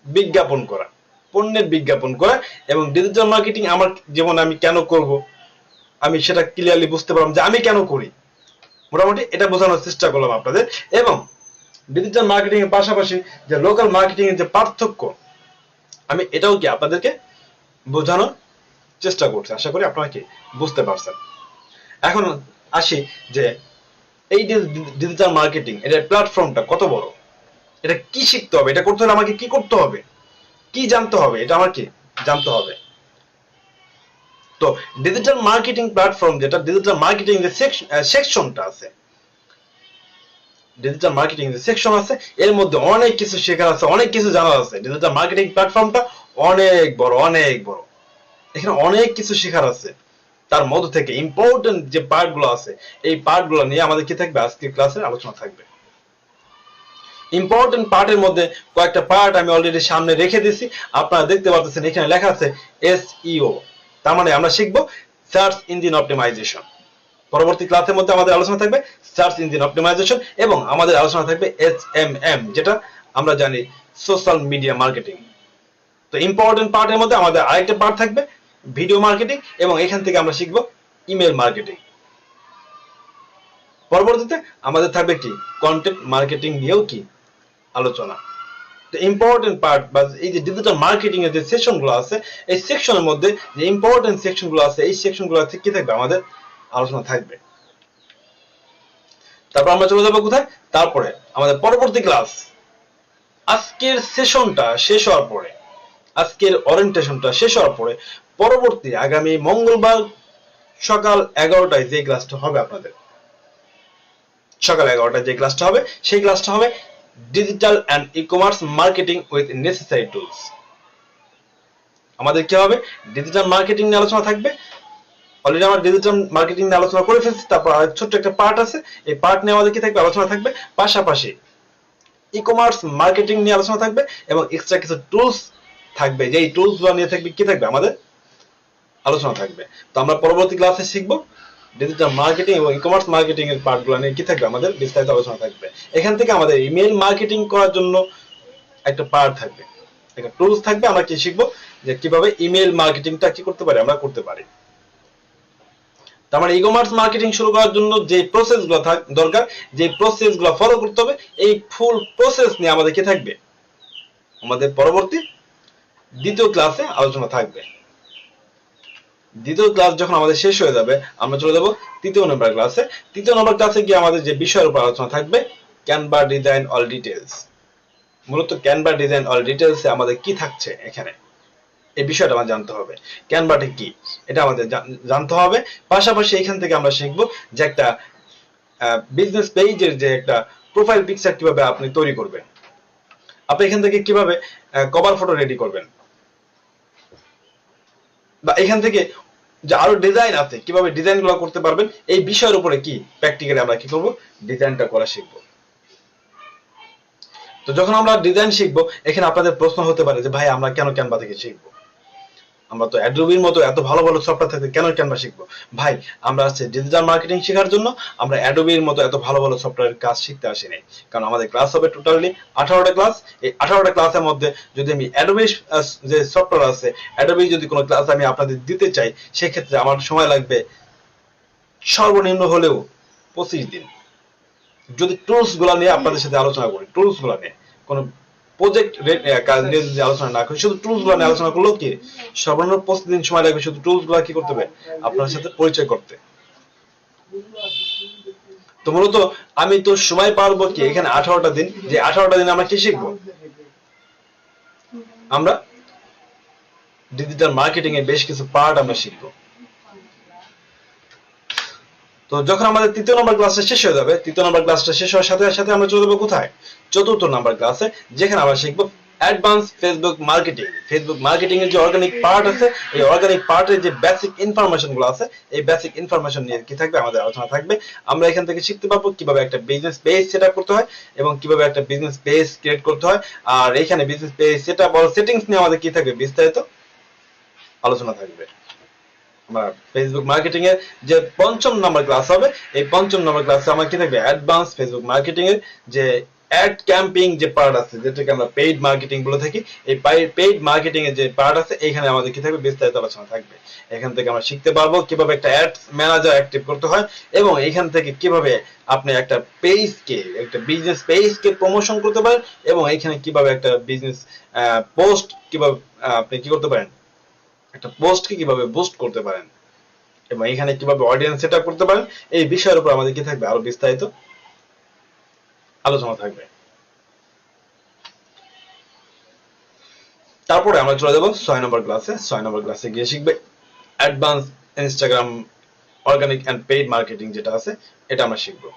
বিজ্ঞাপন করা, পণ্যের বিজ্ঞাপন করা। এবং ডিজিটাল মার্কেটিং আমার জীবনে আমি কেন করব, আমি সেটা ক্লিয়ারলি বুঝতে পারলাম যে আমি কেন করি, মোটামুটি এটা বোঝানোর চেষ্টা করলাম আপনাদের। এবং ডিজিটাল মার্কেটিং এর পাশাপাশি যে লোকাল মার্কেটিং এর যে পার্থক্য, আমি এটাও কি আপনাদেরকে বোঝানোর চেষ্টা করছি। আশা করি আপনারা কি বুঝতে পারছেন। এখন আসি যে এই ডিজিটাল মার্কেটিং এর প্ল্যাটফর্মটা কত বড়, এটা কি শিখতে হবে, এটা করতে হলে আমাকে কি করতে হবে, কি জানতে হবে, এটা আমার কি জানতে হবে। তো ডিজিটাল মার্কেটিং প্ল্যাটফর্ম, যেটা ডিজিটাল মার্কেটিং যে সেকশনটা আছে, ডিজিটাল মার্কেটিং যে সেকশন আছে, এর মধ্যে অনেক কিছু শেখার আছে, অনেক কিছু জানার আছে। ডিজিটাল মার্কেটিং প্ল্যাটফর্মটা অনেক বড়, অনেক বড়, এখানে অনেক কিছু শেখার আছে। তার মধ্যে থেকে ইম্পর্টেন্ট যে পার্ট গুলো আছে, এই পার্ট গুলো নিয়ে আমাদের কি থাকবে, আজকের ক্লাসে আলোচনা থাকবে। ইম্পর্টেন্ট পার্টের মধ্যে কয়েকটা পার্ট আমি অলরেডি সামনে রেখে দিয়েছি, আপনারা দেখতে পাচ্ছেন এখানে লেখা আছে এসইও, তার মানে আমরা শিখবো সার্চ ইঞ্জিন অপটিমাইজেশন। পরবর্তী ক্লাসের মধ্যে আমাদের আলোচনা থাকবে সার্চ ইঞ্জিন অপটিমাইজেশন, এবং আমাদের আলোচনা থাকবে এসএমএম, যেটা আমরা জানি সোশ্যাল মিডিয়া মার্কেটিং। তো ইম্পর্টেন্ট পার্টের মধ্যে আমাদের আরেকটা পার্ট থাকবে ভিডিও মার্কেটিং, এবং এখান থেকে আমরা শিখবো ইমেল মার্কেটিং। পরবর্তীতে আমাদের থাকবে কি কন্টেন্ট মার্কেটিং নিয়েও কি আলোচনা। তো ইম্পর্টেন্ট পার্ট বা এই যে ডিজিটাল মার্কেটিং এর যে সেকশন গুলো আছে, এই সেকশনের মধ্যে যে ইম্পর্টেন্ট সেকশন গুলো আছে, এই সেকশন গুলো কি থাকবে, আমাদের আলোচনা থাকবে। তারপর আমরা চলে যাবো কোথায়, তারপরে আমাদের পরবর্তী ক্লাস, আজকের সেশনটা শেষ হওয়ার পরে, আজকের ওরিয়েন্টেশনটা শেষ হওয়ার পরে পরবর্তী আগামী মঙ্গলবার সকাল 11টায় যে ক্লাসটা হবে আপনাদের, সকাল 11টায় যে ক্লাসটা হবে, সেই ক্লাসটা হবে digital and e-commerce marketing with necessary tools. আমাদের কি হবে, ডিজিটাল মার্কেটিং নিয়ে আলোচনা থাকবে। অলরেডি আমরা ডিজিটাল মার্কেটিং নিয়ে আলোচনা করে ফেলছি, তারপর ছোট্ট একটা পার্ট আছে, এই পার্ট নিয়ে আমাদের কি থাকবে, আলোচনা থাকবে। পাশাপাশি ই কমার্স মার্কেটিং নিয়ে আলোচনা থাকবে এবং এক্সট্রা কিছু টুলস থাকবে, যেই টুলস গুলো নিয়ে থাকবে কি থাকবে, আমাদের আলোচনা থাকবে। তো আমরা পরবর্তী ক্লাসে শিখবো ডিজিটাল মার্কেটিং এবং ই কমার্স মার্কেটিং এর পার্ট গুলো নিয়ে কি থাকবে, আমাদের বিস্তারিত আলোচনা থাকবে। এখান থেকে আমাদের ইমেল মার্কেটিং করার জন্য একটা পার্ট থাকবে, একটা টুলস থাকবে। আমরা কি শিখবো, যে কিভাবে ইমেল মার্কেটিংটা কি করতে পারি, আমরা করতে পারি। তার মানে ই কমার্স মার্কেটিং শুরু করার জন্য যে প্রসেস গুলো দরকার, যে প্রসেস গুলো ফলো করতে হবে, এই ফুল প্রসেস নিয়ে আমাদের কি থাকবে, আমাদের পরবর্তী দ্বিতীয় ক্লাসে আলোচনা থাকবে। দ্বিতীয় ক্লাস যখন আমাদের শেষ হয়ে যাবে, আমরা চলে যাব তৃতীয় নম্বর ক্লাসে। তৃতীয় নম্বর ক্লাসে গিয়ে আমাদের যে বিষয়ের উপর আলোচনা থাকবে, ক্যানভা ডিজাইন অল ডিটেলস। মূলত ক্যানভা ডিজাইন অল ডিটেলস এ আমাদের কি থাকছে, এখানে এই বিষয়টা আমাদের জানতে হবে। ক্যানভাটা কি এটা আমাদের জানতে হবে। পাশাপাশি এখান থেকে আমরা শিখবো যে একটা বিজনেস পেজের যে একটা প্রোফাইল পিকচার কিভাবে আপনি তৈরি করবেন, আপনি এখান থেকে কিভাবে কভার ফটো রেডি করবেন, বা এখান থেকে যে আরো ডিজাইন আছে কিভাবে ডিজাইন গুলো করতে পারবেন, এই বিষয়ের উপরে কি প্র্যাকটিক্যালি আমরা কি করব, ডিজাইনটা করা শিখবো। তো যখন আমরা ডিজাইন শিখবো, এখানে আপনাদের প্রশ্ন হতে পারে যে ভাই আমরা কেন ক্যানভা থেকে শিখবো, আমরা তো অ্যাডোবির মতো এত ভালো ভালো সফটওয়্যার থাকতে কেন ক্যানভা শিখবো। ভাই আমরা আসছে ডিজিটাল মার্কেটিং শেখার জন্য, আমরা অ্যাডোবির মতো এত ভালো ভালো সফটওয়্যারের কাজ শিখতে আসিনি। কারণ আমাদের ক্লাস হবে টোটালি 18টা ক্লাস। এই 18টা ক্লাসের মধ্যে যদি আমি অ্যাডোবির যে সফটওয়্যার আছে, অ্যাডোবি যদি কোনো ক্লাস আমি আপনাদের দিতে চাই, সেক্ষেত্রে আমার সময় লাগবে সর্বনিম্ন হলেও 25 দিন। যদি টুলস গুলা নিয়ে আপনাদের সাথে আলোচনা করি, টুলস গুলা নিয়ে কোনো প্রজেক্ট কাজ নিয়ে যদি আলোচনা না করি, শুধু টুলস গুলা নিয়ে আলোচনা করলেও কি সর্বনিম্ন 25 দিন সময় লাগবে শুধু টুলস গুলা কি করতে হবে, আপনার সাথে পরিচয় করতে। তো মূলত আমি তো সময় পারবো কি এখানে 18টা দিন, যে 18টা দিন আমরা কি শিখবো, আমরা ডিজিটাল মার্কেটিং এর বেশ কিছু পার্ট আমরা শিখবো। তো যখন আমাদের তৃতীয় নম্বর ক্লাসটা শেষ হয়ে যাবে, তৃতীয় নম্বর ক্লাসটা শেষ হওয়ার সাথে সাথে আমরা চলে যাবো কোথায়, চতুর্থ নম্বর ক্লাসে, যেখানে আমরা শিখবো advance Facebook marketing. Facebook marketing এর যে অর্গানিক পার্ট আছে, এই অর্গানিক পার্টের যে বেসিক ইনফরমেশন গুলো আছে, এই বেসিক ইনফরমেশন নিয়ে কি থাকবে, আমাদের আলোচনা থাকবে। আমরা এখান থেকে শিখতে পারবো কিভাবে একটা বিজনেস পেজ সেটআপ করতে হয় এবং কিভাবে একটা বিজনেস পেজ ক্রিয়েট করতে হয়। আর এখানে বিজনেস পেজ সেটআপ আর সেটিংস নিয়ে আমাদের কি থাকবে, বিস্তারিত আলোচনা থাকবে। আমরা ফেসবুক মার্কেটিং এর যে পঞ্চম নম্বর ক্লাস হবে, এই পঞ্চম নম্বর ক্লাসে আমার কি থাকবে, অ্যাডভান্স ফেসবুক মার্কেটিং এর যে অ্যাড ক্যাম্পিং যে পার্ট আছে, যেটাকে আমরা পেইড মার্কেটিং বলে থাকি, এই পেইড মার্কেটিং এর যে পার্ট আছে, এখানে আমাদের কি থাকবে, বিস্তারিত আলোচনা থাকবে। এখান থেকে আমরা শিখতে পারবো কিভাবে একটা অ্যাড ম্যানেজার অ্যাক্টিভ করতে হয় এবং এখান থেকে কিভাবে আপনি একটা পেজকে, একটা বিজনেস পেজকে প্রমোশন করতে পারেন এবং এখানে কিভাবে একটা বিজনেস পোস্ট কিভাবে আপনি কি করতে পারেন, একটা পোস্টকে কিভাবে বুস্ট করতে পারেন এবং এখানে কিভাবে অডিয়েন্স সেটআপ করতে পারেন, এই বিষয়ের উপর আমাদের কি থাকবে, আরো বিস্তারিত আলোচনা থাকবে। তারপরে আমরা চলে যাব 6 নম্বর ক্লাসে। 6 নম্বর ক্লাসে গিয়ে শিখবে advance Instagram organic and paid marketing যেটা আছে, এটা আমরা শিখবো।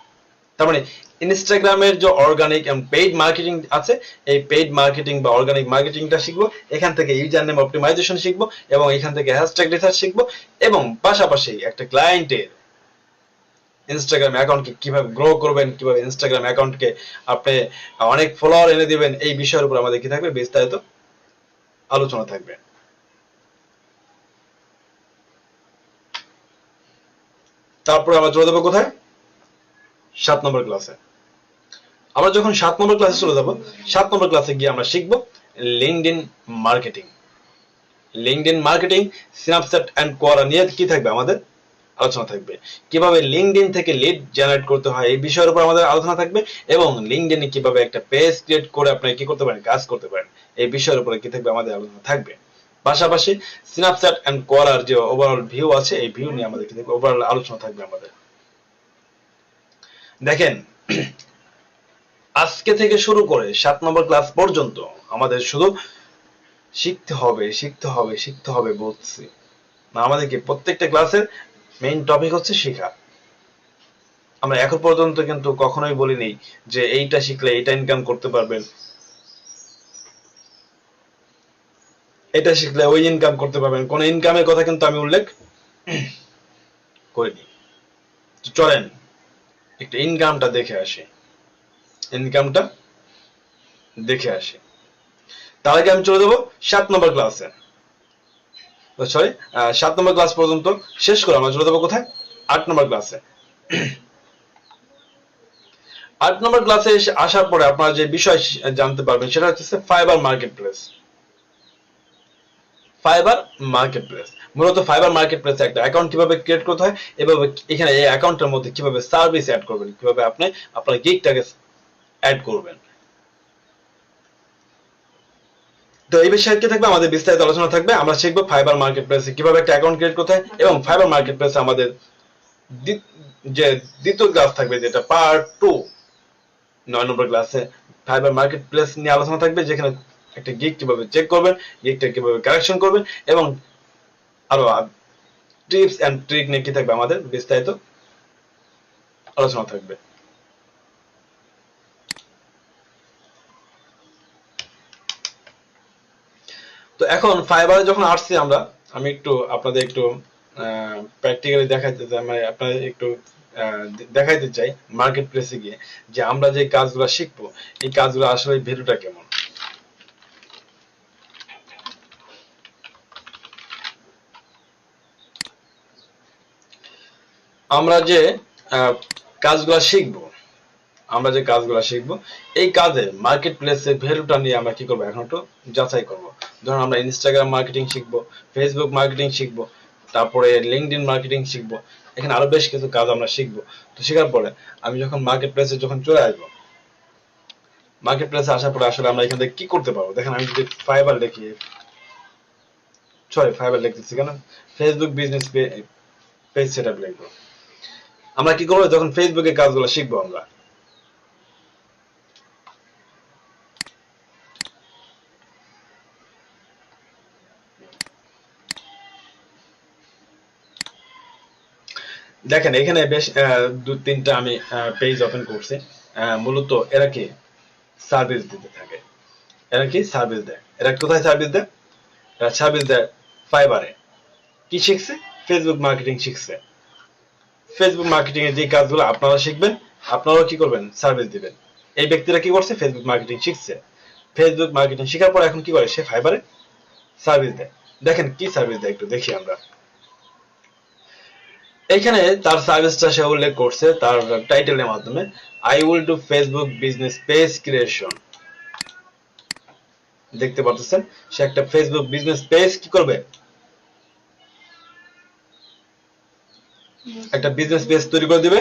তার মানে ইনস্টাগ্রামের যে অর্গানিক এন্ড পেইড মার্কেটিং আছে, এই পেইড মার্কেটিং বা অর্গানিক মার্কেটিংটা শিখবো। এখান থেকে ইউজার নেম অপটিমাইজেশন শিখবো এবং এখান থেকে হ্যাশট্যাগ রিসার্চ শিখবো এবং পাশাপাশি একটা ক্লায়েন্টের ইনস্টাগ্রাম অ্যাকাউন্টকে কিভাবে গ্রো করবেন, কিভাবে ইনস্টাগ্রাম অ্যাকাউন্টকে আপনি অনেক ফলোয়ার এনে দিবেন, এই বিষয়ের উপর আমাদের কি থাকবে, বিস্তারিত আলোচনা থাকবে। তারপরে আমরা চলে যাবো কোথায়, 7 নম্বর ক্লাসে। আমরা যখন 7 নম্বর ক্লাসে চলে যাব, 7 নম্বর ক্লাসে গিয়ে আমরা শিখবো LinkedIn marketing. LinkedIn marketing, Snapchat and Quora নিয়ে কি থাকবে, আমাদের আলোচনা থাকবে। কিভাবে লিঙ্কডইন থেকে লিড জেনারেট করতে হয়, এই বিষয়ের উপর আমাদের আলোচনা থাকবে এবং লিঙ্কডইনে কিভাবে একটা পেজ ক্রিয়েট করে আপনি কি করতে পারেন, কাজ করতে পারেন, এই বিষয়ের উপরে কি থাকবে, আমাদের আলোচনা থাকবে। পাশাপাশি স্ন্যাপচ্যাট এন্ড কোয়ারার যে ওভারঅল ভিউ আছে, এই ভিউ নিয়ে আমাদের কি থাকবে, ওভারঅল আলোচনা থাকবে আমাদের। দেখেন, আজকে থেকে শুরু করে 7 নম্বর ক্লাস পর্যন্ত আমাদের শুধু শিখতে হবে, শিখতে হবে, শিখতে হবে বলছি না, আমাদেরকে প্রত্যেকটা ক্লাসের মেইন টপিক হচ্ছে শেখা। আমরা এখন পর্যন্ত কিন্তু কখনোই বলিনি যে এইটা শিখলে এইটা ইনকাম করতে পারবেন, এটা শিখলে ওই ইনকাম করতে পারবেন, কোন ইনকামের কথা কিন্তু আমি উল্লেখ করিনি। চলেন একটু ইনকামটা দেখে আসি, ইনকামটা দেখে আসি। তার আগে আমি চলে যাবো 7 নম্বর ক্লাসে, সরি 7 নম্বর ক্লাস পর্যন্ত শেষ করে আমরা চলে যাবো কোথায়, 8 নম্বর ক্লাসে। 8 নম্বর ক্লাসে আসার পরে আপনারা যে বিষয় জানতে পারবেন সেটা হচ্ছে fibre market place. Fibre market place, মূলত ফাইবার মার্কেট প্লেসে একটা অ্যাকাউন্ট কিভাবে ক্রিয়েট করতে হয়, এভাবে এখানে এই অ্যাকাউন্টের মধ্যে কিভাবে সার্ভিস অ্যাড করবেন, কিভাবে আপনি আপনার গিগটাকে অ্যাড করবেন। তো এই বিষয়ে কি থাকবে, আমাদের বিস্তারিত আলোচনা থাকবে। আমরা শিখবো ফাইবার মার্কেট প্লেসে কিভাবে একটা অ্যাকাউন্ট ক্রিয়েট করতে হয়, এবং ফাইবার মার্কেট প্লেসে আমাদের যে দ্বিতীয় ক্লাস থাকবে, যেটা পার্ট 2, 9 নম্বর ক্লাসে ফাইবার মার্কেট প্লেস নিয়ে আলোচনা থাকবে, যেখানে একটা গিগ কিভাবে চেক করবেন, গিগটা কিভাবে কারেকশন করবেন, এবং আরো টিপস এন্ড ট্রিক নিয়ে কি থাকবে, আমাদের বিস্তারিত আলোচনা থাকবে। তো এখন ফাইবারে যখন আসছি আমরা, আমি একটু আপনাদের একটু প্র্যাকটিক্যালি দেখাইতে চাই, মানে আপনাদের একটু দেখাইতে চাই মার্কেট প্লেসে গিয়ে যে আমরা যে কাজগুলো শিখবো এই কাজগুলো আসলে ভ্যালুটা কেমন। আমরা যে কাজগুলো শিখবো, আমরা যে কাজগুলো শিখবো এই কাজের মার্কেট প্লেসের ভ্যালুটা নিয়ে আমরা কি করবো, এখন একটু যাচাই করবো। ধরুন আমরা ইনস্টাগ্রাম মার্কেটিং শিখবো, ফেসবুক মার্কেটিং শিখবো, তারপরে লিঙ্কডইন মার্কেটিং শিখবো, এখানে আরো বেশ কিছু কাজ আমরা শিখবো। তো শেখার পরে আমি যখন মার্কেট প্লেসে যখন চলে আসবো, মার্কেট প্লেসে আসার পরে আসলে আমরা এখান থেকে কি করতে পারবো, দেখেন আমি যদি ফাইবার লিখি, সরি ফাইবার লিখতেছি কেন, ফেসবুক বিজনেস পেজ সেটআপ লিখবো। আমরা কি করবো, যখন ফেসবুকে কাজগুলো শিখবো আমরা, দেখেন এখানে বেশ 2-3টা আমি পেজ ওপেন করছি। মূলত এরা কি সার্ভিস দিতে থাকে, এরা কি সার্ভিস দেয়, এরা কোথায় সার্ভিস দেয়, এরা সার্ভিস দেয় ফাইবারে। কি শিখছে, ফেসবুক মার্কেটিং শিখছে। ফেসবুক মার্কেটিং এর যে কাজগুলো আপনারা শিখবেন, আপনারাও কি করবেন, সার্ভিস দিবেন। এই ব্যক্তিরা কি করছে, ফেসবুক মার্কেটিং শিখছে। ফেসবুক মার্কেটিং শেখার পর এখন কি করে, সে ফাইবারে সার্ভিস দেয়। দেখেন কি সার্ভিস দেয় একটু দেখি আমরা। এখানে তার সার্ভিসটা সে উল্লেখ করছে তার টাইটেলের মাধ্যমে, I will do Facebook business page creation. দেখতে পাচ্ছেন সে একটা ফেসবুক বিজনেস পেজ কি করবে, একটা বিজনেস পেজ তৈরি করে দিবে,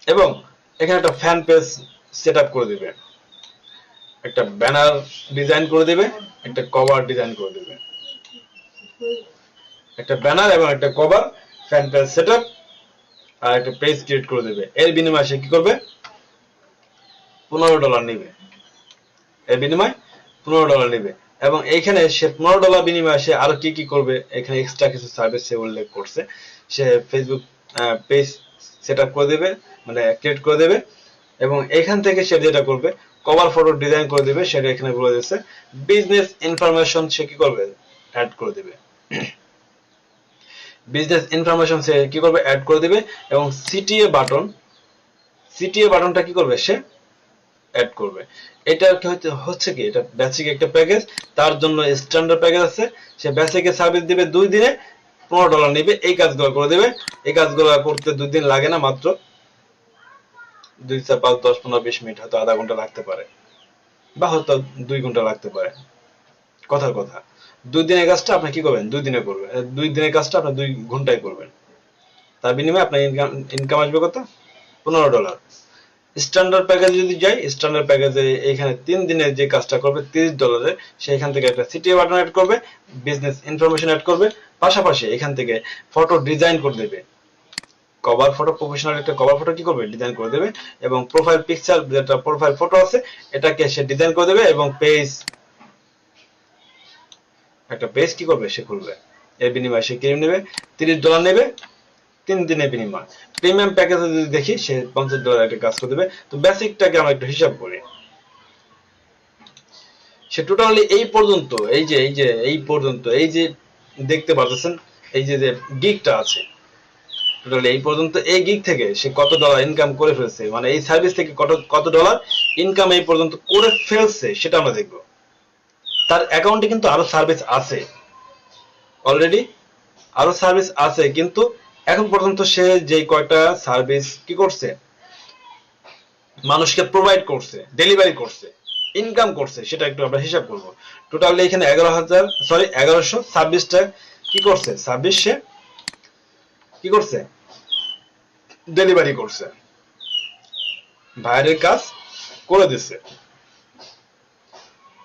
এবং এখানে একটা ফ্যান পেজ সেটআপ করে দিবে, একটা ব্যানার ডিজাইন করে দিবে, একটা কভার ডিজাইন করে দিবে, একটা ব্যানার এবং একটা কভার, ফ্যান পেজ সেটআপ আর একটা পেজ ক্রিয়েট করে দেবে। এর বিনিময়ে সে কি করবে, $15 নেবে। এর বিনিময়ে $15 নেবে, এবং এইখানে সে $15 বিনিময়ে সে আরো কি কি করবে, এখানে এক্সট্রা কিছু সার্ভিস সে উল্লেখ করছে। সে ফেসবুক পেজ সেটআপ করে দেবে, মানে ক্রিয়েট করে দেবে, এবং এখান থেকে সে যেটা করবে, কভার ফটো ডিজাইন করে দেবে, সেটা এখানে বলে দিচ্ছে। বিজনেস ইনফরমেশন সে কি করবে, অ্যাড করে দেবে। বিজনেস ইনফরমেশন সে কি করবে, অ্যাড করে দিবে, এবং সিটিএ বাটন, সিটিএ বাটনটা কি করবে, সে অ্যাড করবে। এটা হচ্ছে কি, এটা বেসিক একটা প্যাকেজ, তার জন্য স্ট্যান্ডার্ড প্যাকেজ আছে। সে বেসিকে সার্ভিস দিবে 2 দিনে, $15 নেবে, এই কাজগুলো করে দেবে। এই কাজগুলো করতে 2 দিন লাগে না, মাত্র 2, 4, 5, 10, 15, 20 মিনিট, হয়তো আধা ঘন্টা লাগতে পারে, বা হয়তো 2 ঘন্টা লাগতে পারে। কথার কথা, 2 দিনের কাজটা আপনি কি করবেন, 2 দিনে করবেন। 2 দিনের কাজটা আপনি 2 ঘন্টায় করবেন। তার বিনিময়ে আপনার ইনকাম আসবে কত, $15। স্ট্যান্ডার্ড প্যাকেজে যদি যাই, স্ট্যান্ডার্ড প্যাকেজে এখানে 3 দিনের যে কাজটা করবে $30, সেখান থেকে একটা সিটি বাটন অ্যাড করবে, বিজনেস ইনফরমেশন অ্যাড করবে, পাশাপাশি এখান থেকে ফটো ডিজাইন করে দেবে, কভার ফটো, প্রফেশনাল একটা কভার ফটো কি করবে, ডিজাইন করে দেবে, এবং প্রোফাইল পিকচার যেটা প্রোফাইল ফটো আছে এটাকে সে ডিজাইন করে দেবে, এবং পেজ, একটা পেজ কি করবে, সে খুলবে। এর বিনিময়ে সে কি নেবে, $30 নেবে, 3 দিনের বিনিময়। প্রিমিয়াম প্যাকেজে যদি দেখি সে $50 একটা কাজ করে দেবে। তো বেসিকটাকে আমরা একটু হিসাব করি। সে টোটালি এই পর্যন্ত এই পর্যন্ত এই যে দেখতে পাচ্ছেন এই যে গিগটা আছে, টোটালি এই পর্যন্ত এই গিগ থেকে সে কত ডলার ইনকাম করে ফেলছে, মানে এই সার্ভিস থেকে কত ডলার ইনকাম এই পর্যন্ত করে ফেলছে সেটা আমরা দেখব। তার অ্যাকাউন্টে কিন্তু আরো সার্ভিস আছে, অলরেডি আরো সার্ভিস আছে, কিন্তু এখন পর্যন্ত সে যে কয়টা সার্ভিস কি করছে, মানুষকে প্রোভাইড করছে, ডেলিভারি করছে, ইনকাম করছে, সেটা একটু আমরা হিসাব করব। টোটালি এখানে 1126টা কি করছে, সার্ভিস সে কি করছে, ডেলিভারি করছে, বাইরের কাজ করে দিচ্ছে।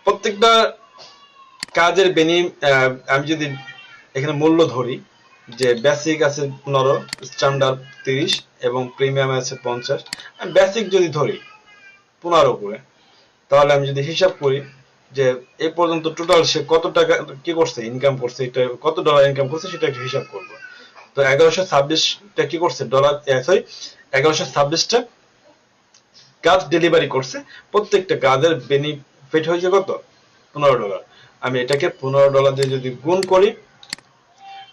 প্রত্যেকটা কাজের আমি যদি এখানে মূল্য ধরি, যে বেসিক আছে 15, স্ট্যান্ডার্ড 30 এবং প্রিমিয়াম আছে 50, বেসিক যদি ধরি 15 করে, তাহলে আমি যদি হিসাব করি যে এই পর্যন্ত টোটাল সে কত টাকা কি করছে, ইনকাম করছে, এটা কত ডলার ইনকাম করছে সেটা একটু হিসাব করব। তো 1126টা কি করছে ডলার, সরি 1126টা কাজ ডেলিভারি করছে, প্রত্যেকটা কাজের বেনিফিট হয়েছে কত, $15। আমি এটাকে $15 দিয়ে যদি গুণ করি,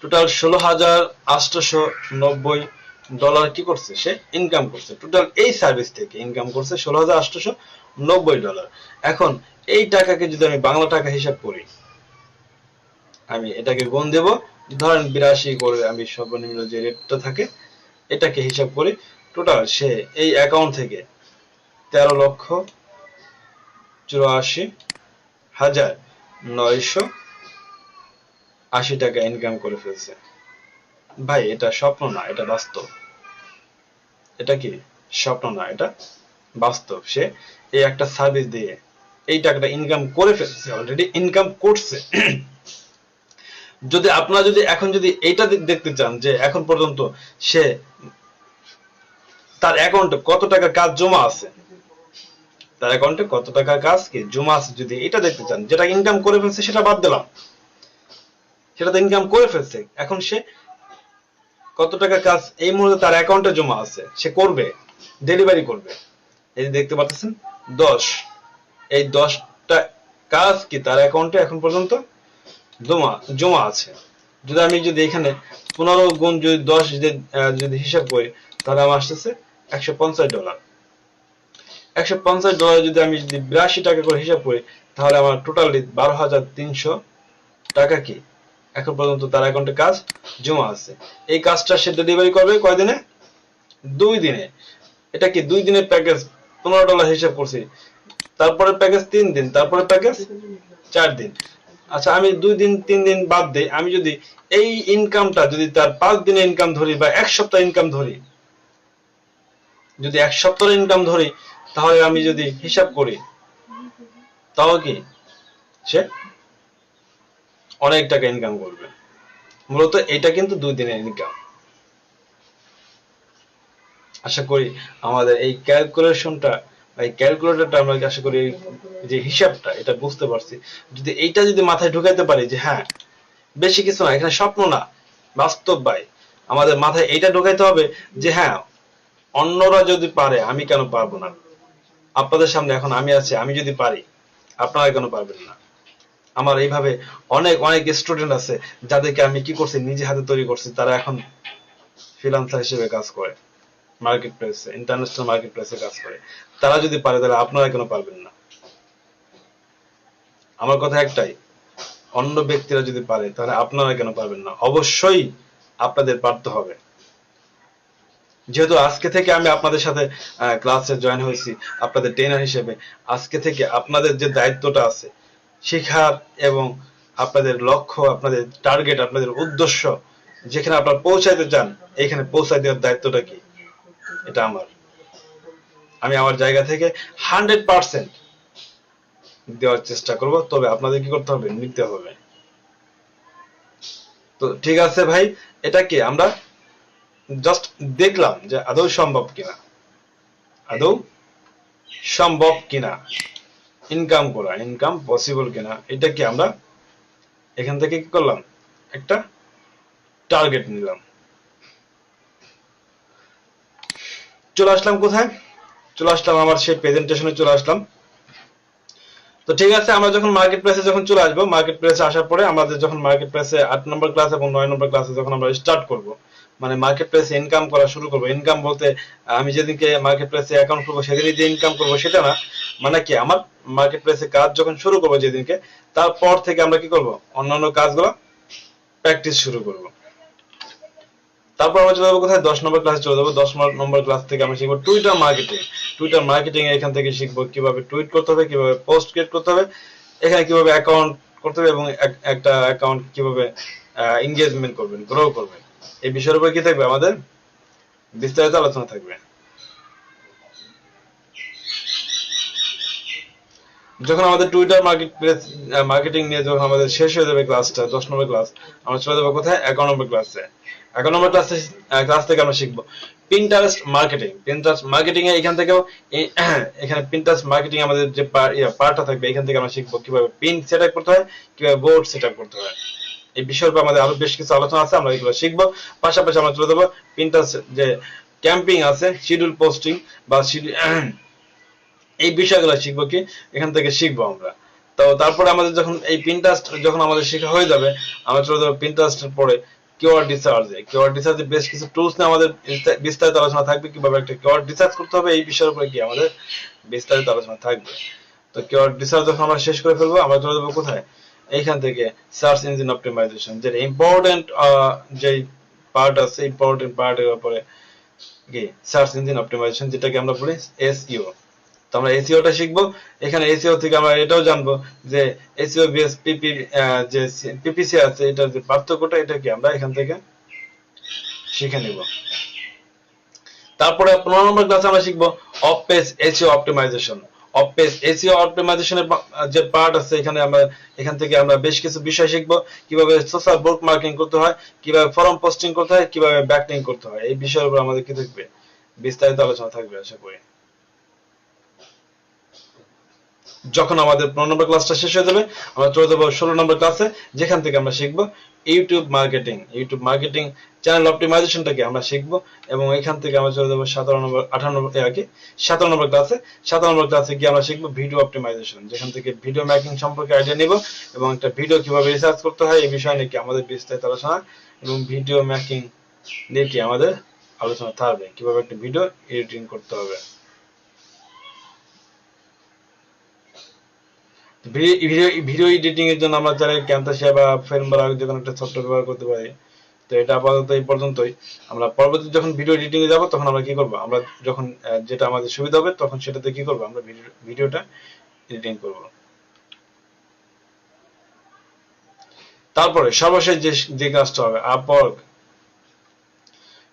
টোটাল $16,890 কি করছে, সে ইনকাম করছে। টোটাল এই সার্ভিস থেকে ইনকাম করছে $16,890। এখন এই টাকাকে যদি আমি বাংলা টাকা হিসাব করি, আমি এটাকে গুণ দেব, ধরেন 82 করে আমি সর্বনিম্ন যে রেটটা থাকে এটাকে হিসাব করি, টোটাল সে এই অ্যাকাউন্ট থেকে 13,84,980 টাকা ইনকাম করে ফেলছে। ভাই এটা স্বপ্ন না, এটা বাস্তব। এটা কি স্বপ্ন না, এটা বাস্তব। সে এই একটা সার্ভিস দিয়ে এই টাকাটা ইনকাম করে ফেলছে, অলরেডি ইনকাম করছে। যদি আপনারা যদি এখন যদি এইটা দেখতে চান যে এখন পর্যন্ত সে তার অ্যাকাউন্টে কত টাকা কাজ জমা আছে, তার অ্যাকাউন্টে কত টাকা কাজ কি জমা আছে, যদি এটা দেখতে চান, যেটা ইনকাম করে ফেলছে সেটা বাদ দিলাম, সেটা তো ইনকাম করে ফেলছে, এখন সে কত টাকা কাজ এই মুহূর্তে তার অ্যাকাউন্টে জমা আছে, সে করবে, ডেলিভারি করবে। এই যে দেখতে পাচ্ছেন 10, এই 10টা কাজ কি তার অ্যাকাউন্টে এখন পর্যন্ত জমা আছে। যদি এখানে 15 গুণ যদি 10 যদি হিসাব করি, তাহলে আমার আসতেছে $150। $150 যদি আমি যদি 82 টাকা করে হিসাব করি, তাহলে আমার টোটালি 12,300 টাকা কি এখন পর্যন্ত তার অ্যাকাউন্টে কাজ জমা আছে। এই কাজটা সে ডেলিভারি করবে কয়দিনে, 2 দিনে। এটা কি 2 দিনের প্যাকেজ, $15 হিসাব করছি, তারপরে প্যাকেজ 3 দিন, তারপরে প্যাকেজ 4 দিন। আচ্ছা আমি 2 দিন 3 দিন বাদ দেই, আমি যদি এই ইনকামটা যদি তার 5 দিনের ইনকাম ধরি বা 1 সপ্তাহ ইনকাম ধরি, যদি 1 সপ্তাহের ইনকাম ধরি, তাহলে আমি যদি হিসাব করি, তাও কি সে অনেক টাকা ইনকাম করবে। মূলত এটা কিন্তু 2 দিনের ইনকাম। আশা করি আমাদের এই ক্যালকুলেশনটা, এই ক্যালকুলেটরটা আমরা আশা করি যে হিসাবটা এটা বুঝতে পারছি। যদি এইটা যদি মাথায় ঢুকাইতে পারি যে হ্যাঁ বেশি কিছু না, এখানে স্বপ্ন না, বাস্তব ভাই। আমাদের মাথায় এইটা ঢুকাইতে হবে যে হ্যাঁ অন্যরা যদি পারে আমি কেন পারবো না। আপনাদের সামনে এখন আমি আছি, আমি যদি পারি আপনারা কেন পারবেন না। আমার এইভাবে অনেক অনেক স্টুডেন্ট আছে যাদেরকে আমি কি করছি, নিজে হাতে তৈরি করছি, তারা এখন ফ্রিল্যান্সার হিসেবে কাজ করে, মার্কেট প্লেসে, ইন্টারন্যাশনাল মার্কেট প্লেসে কাজ করে। তারা যদি পারে তাহলে আপনারা কেন পারবেন না। আমার কথা একটাই, অন্য ব্যক্তিরা যদি পারে তাহলে আপনারা কেন পারবেন না। অবশ্যই আপনাদের পারতে হবে। যেহেতু আজকে থেকে আমি আপনাদের সাথে ক্লাসে জয়েন হয়েছি আপনাদের ট্রেনার হিসেবে, আজকে থেকে আপনাদের যে দায়িত্বটা আছে শেখার এবং আপনাদের লক্ষ্য, আপনাদের টার্গেট, আপনাদের উদ্দেশ্য যেখানে আপনারা পৌঁছাইতে চান, এখানে পৌঁছাই দেওয়ার দায়িত্বটা কি, এটা আমার। আমি আমার জায়গা থেকে 100% দেওয়ার চেষ্টা করব, তবে আপনাদের কি করতে হবে, নিতে হবে। তো ঠিক আছে ভাই, এটা কি আমরা জাস্ট দেখলাম যে আদৌ সম্ভব কিনা, আদৌ সম্ভব কিনা ইনকাম করা, ইনকাম পসিবল কিনা, এটা কি আমরা এখান থেকে কি করলাম, একটা টার্গেট নিলাম। চলে আসলাম কোথায়, চলে আসলাম আমার সেই প্রেজেন্টেশনে চলে আসলাম। তো ঠিক আছে, আমরা যখন মার্কেট প্লেসে যখন চলে আসবো, মার্কেট প্লেসে আসার পরে আমাদের যখন মার্কেট প্লেসে 8 নম্বর ক্লাস এবং 9 নম্বর ক্লাসে যখন আমরা স্টার্ট করব, মানে মার্কেট প্লেসে ইনকাম করা শুরু করবো। ইনকাম বলতে আমি যেদিনকে মার্কেট প্লেসে অ্যাকাউন্ট করবো সেদিনই যে ইনকাম করবো সেটা না, মানে কি আমার মার্কেট প্লেসে কাজ যখন শুরু করবো যেদিনকে, তারপর থেকে আমরা কি করব, অন্যান্য কাজগুলো প্র্যাকটিস শুরু করব। তারপর আমরা চলে যাবো কোথায়, 10 নম্বর ক্লাসে চলে যাবো। 10 নম্বর ক্লাস থেকে আমরা শিখবো টুইটার মার্কেটিং। টুইটার মার্কেটিং এখান থেকে শিখবো কিভাবে টুইট করতে হবে, কিভাবে পোস্ট ক্রিয়েট করতে হবে, এখানে কিভাবে অ্যাকাউন্ট করতে হবে এবং একটা অ্যাকাউন্ট কিভাবে এনগেজমেন্ট করবেন, গ্রো করবেন, এই বিষয়ের উপর কি থাকবে আমাদের বিস্তারিত আলোচনা থাকবে। যখন আমাদের টুইটার মার্কেট প্লেস মার্কেটিং নিয়ে যখন আমাদের শেষ হয়ে যাবে ক্লাসটা, 10 নম্বর ক্লাস, আমরা চলে যাবো কোথায়, 11 নম্বর ক্লাসে। 11 নম্বর ক্লাস থেকে আমরা শিখবো পিন্টারেস্ট মার্কেটিং। পিন্টারেস্ট মার্কেটিং এ এখান থেকেও এখানে পিন্টারেস্ট মার্কেটিং আমাদের যে পার্টটা থাকবে, এখান থেকে আমরা শিখবো কিভাবে পিন সেট আপ করতে হয়, কিভাবে বোর্ড সেট আপ করতে হয়। এই বিষয়ের উপর আমাদের আরো বেশ কিছু আলোচনা আছে, আমরা এগুলো শিখবো। পাশাপাশি আমরা চলে যাবো পিন্টারেস্ট যে ক্যাম্পিং আছে, শিডিউল পোস্টিং বা এই বিষয়গুলো শিখবো কি এখান থেকে শিখবো আমরা। তো তারপরে আমাদের যখন এই পিন্টারেস্ট যখন আমাদের শেখা হয়ে যাবে, আমরা চলে যাবো পিন্টারেস্টের পরে কিওয়ার্ড রিসার্চে। কিওয়ার্ড রিসার্চে বেশ কিছু টুলস নিয়ে আমাদের বিস্তারিত আলোচনা থাকবে, কিভাবে একটা কিওয়ার্ড রিসার্চ করতে হবে এই বিষয়ের উপরে কি আমাদের বিস্তারিত আলোচনা থাকবে। তো কিওয়ার্ড রিসার্চ যখন আমরা শেষ করে ফেলবো, আমরা চলে যাবো কোথায়, এইখান থেকে সার্চ ইঞ্জিন অপটিমাইজেশন, যেটা ইম্পর্টেন্ট যে পার্ট আছে, ইম্পর্টেন্ট পার্টের উপরে কি সার্চ ইঞ্জিন অপটিমাইজেশন, যেটাকে আমরা বলি এসইও। তো আমরা এসইওটা শিখবো। এখানে এসইও থেকে আমরা এটাও জানবো যে এসইও বিএস পিপি যে পিপিসি আছে, এটার যে পার্থক্যটা, এটা কি আমরা এখান থেকে শিখে নিব। তারপরে 15 নম্বর ক্লাসে আমরা শিখবো off page SEO optimisation. Off page SEO অপটিমাইজেশনের যে পার্ট আছে, এখানে আমরা এখান থেকে আমরা বেশ কিছু বিষয় শিখবো, কিভাবে সোশ্যাল বুক মার্কিং করতে হয়, কিভাবে ফরম পোস্টিং করতে হয়, কিভাবে ব্যাকলিংক করতে হয়, এই বিষয়ের উপর আমাদের কি থাকবে বিস্তারিত আলোচনা থাকবে আশা করি। যখন আমাদের 15 নম্বর ক্লাসটা শেষ হয়ে যাবে, আমরা চলে যাবো 16 নম্বর ক্লাসে, যেখান থেকে আমরা শিখবো YouTube marketing. YouTube marketing channel অপটিমাইজেশনটাকে আমরা শিখবো, এবং এখান থেকে আমরা চলে যাবো 17 নম্বর 18 নম্বর আর কি 17 নম্বর ক্লাসে। 17 নম্বর ক্লাসে গিয়ে আমরা শিখবো ভিডিও অপটিমাইজেশন, যেখান থেকে ভিডিও মেকিং সম্পর্কে আইডিয়া নিব, এবং একটা ভিডিও কিভাবে রিসার্চ করতে হয় এই বিষয় নিয়ে কি আমাদের বিস্তারিত আলোচনা, এবং ভিডিও মেকিং নিয়ে কি আমাদের আলোচনা থাকবে, কিভাবে একটা ভিডিও এডিটিং করতে হবে। ভিডিও এডিটিং এর জন্য আমরা চাইলে ক্যামতাসিয়া বা ফিল্মরা যে কোনো একটা সফটওয়্যার ব্যবহার করতে পারি। তো এটা আপাতত এই পর্যন্তই। আমরা পরবর্তীতে যখন ভিডিও এডিটিং এ যাব, তখন আমরা কি করব, আমরা যখন যেটা আমাদের সুবিধা হবে তখন সেটাতে কি করব, আমরা ভিডিওটা এডিটিং করব। তারপরে সর্বশেষ যে ক্লাসটা হবে আপওয়ার্ক।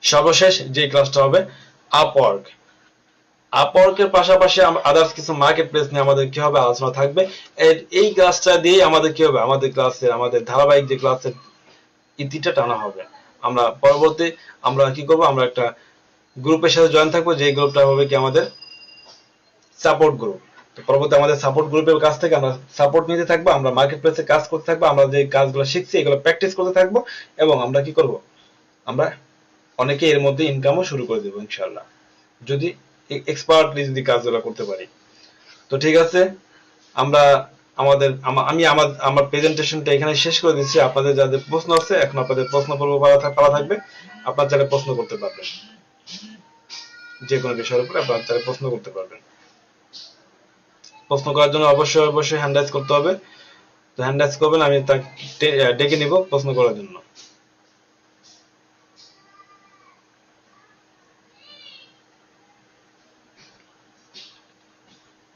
সর্বশেষ যে ক্লাসটা হবে আপওয়ার্ক। আপওয়ার্কের পাশাপাশি আদার্স কিছু মার্কেট প্লেস নিয়ে আমাদের কি হবে আলোচনা থাকবে। এই ক্লাসটা দিয়ে আমাদের কি হবে, আমাদের ক্লাসের আমাদের ধারাবাহিক যে ক্লাসের ইতিটা টানা হবে। আমরা পরবর্তী আমরা কি করব, আমরা একটা গ্রুপের সাথে জয়েন থাকবো, যে গ্রুপটা হবে কি আমাদের সাপোর্ট গ্রুপ। তো পরবর্তী আমাদের সাপোর্ট গ্রুপের কাছ থেকে আমরা সাপোর্ট নিতে থাকবো, আমরা মার্কেট প্লেসে কাজ করতে থাকবো, আমরা যে কাজগুলো শিখছি এগুলো প্র্যাকটিস করতে থাকবো, এবং আমরা কি করব, আমরা অনেকে এর মধ্যে ইনকামও শুরু করে দেবো ইনশাআল্লাহ, যদি এক্সপার্টলি যদি কাজগুলো করতে পারি। তো ঠিক আছে, আমরা আমি আমার প্রেজেন্টেশনটা এখানে শেষ করে দিচ্ছি। আপনাদের যাদের প্রশ্ন আছে, এখন আপনাদের প্রশ্ন পর্ব পাওয়া থাকবে, আপনার চাইলে প্রশ্ন করতে পারবেন, যে কোনো বিষয়ের উপরে আপনার চাইলে প্রশ্ন করতে পারবেন। প্রশ্ন করার জন্য অবশ্যই হ্যান্ড রাইজ করতে হবে। তো হ্যান্ড রাইজ করবেন, আমি তাকে ডেকে নিব প্রশ্ন করার জন্য।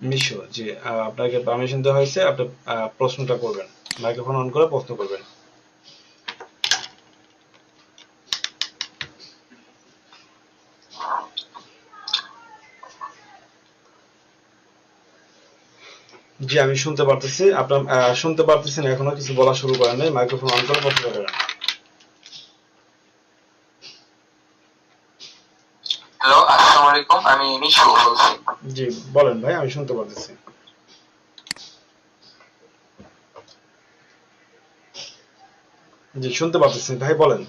নিশ্চয় জি, আপনাকে পারমিশন দেওয়া হয়েছে, আপনি প্রশ্নটা করবেন, মাইক্রোফোন অন করে প্রশ্ন করবেন। জি আমি শুনতে পারতেছি, আপনার শুনতে পারতেছেন, এখনো কিছু বলা শুরু করেন নাই, মাইক্রোফোন অন করে প্রশ্ন করবেন। হ্যালো, আসসালামু আলাইকুম, আমি মিশু বলছি। জি বলেন ভাই, আমি শুনতে পারতেছি। জি শুনতে পারতেছি ভাই, বলেন।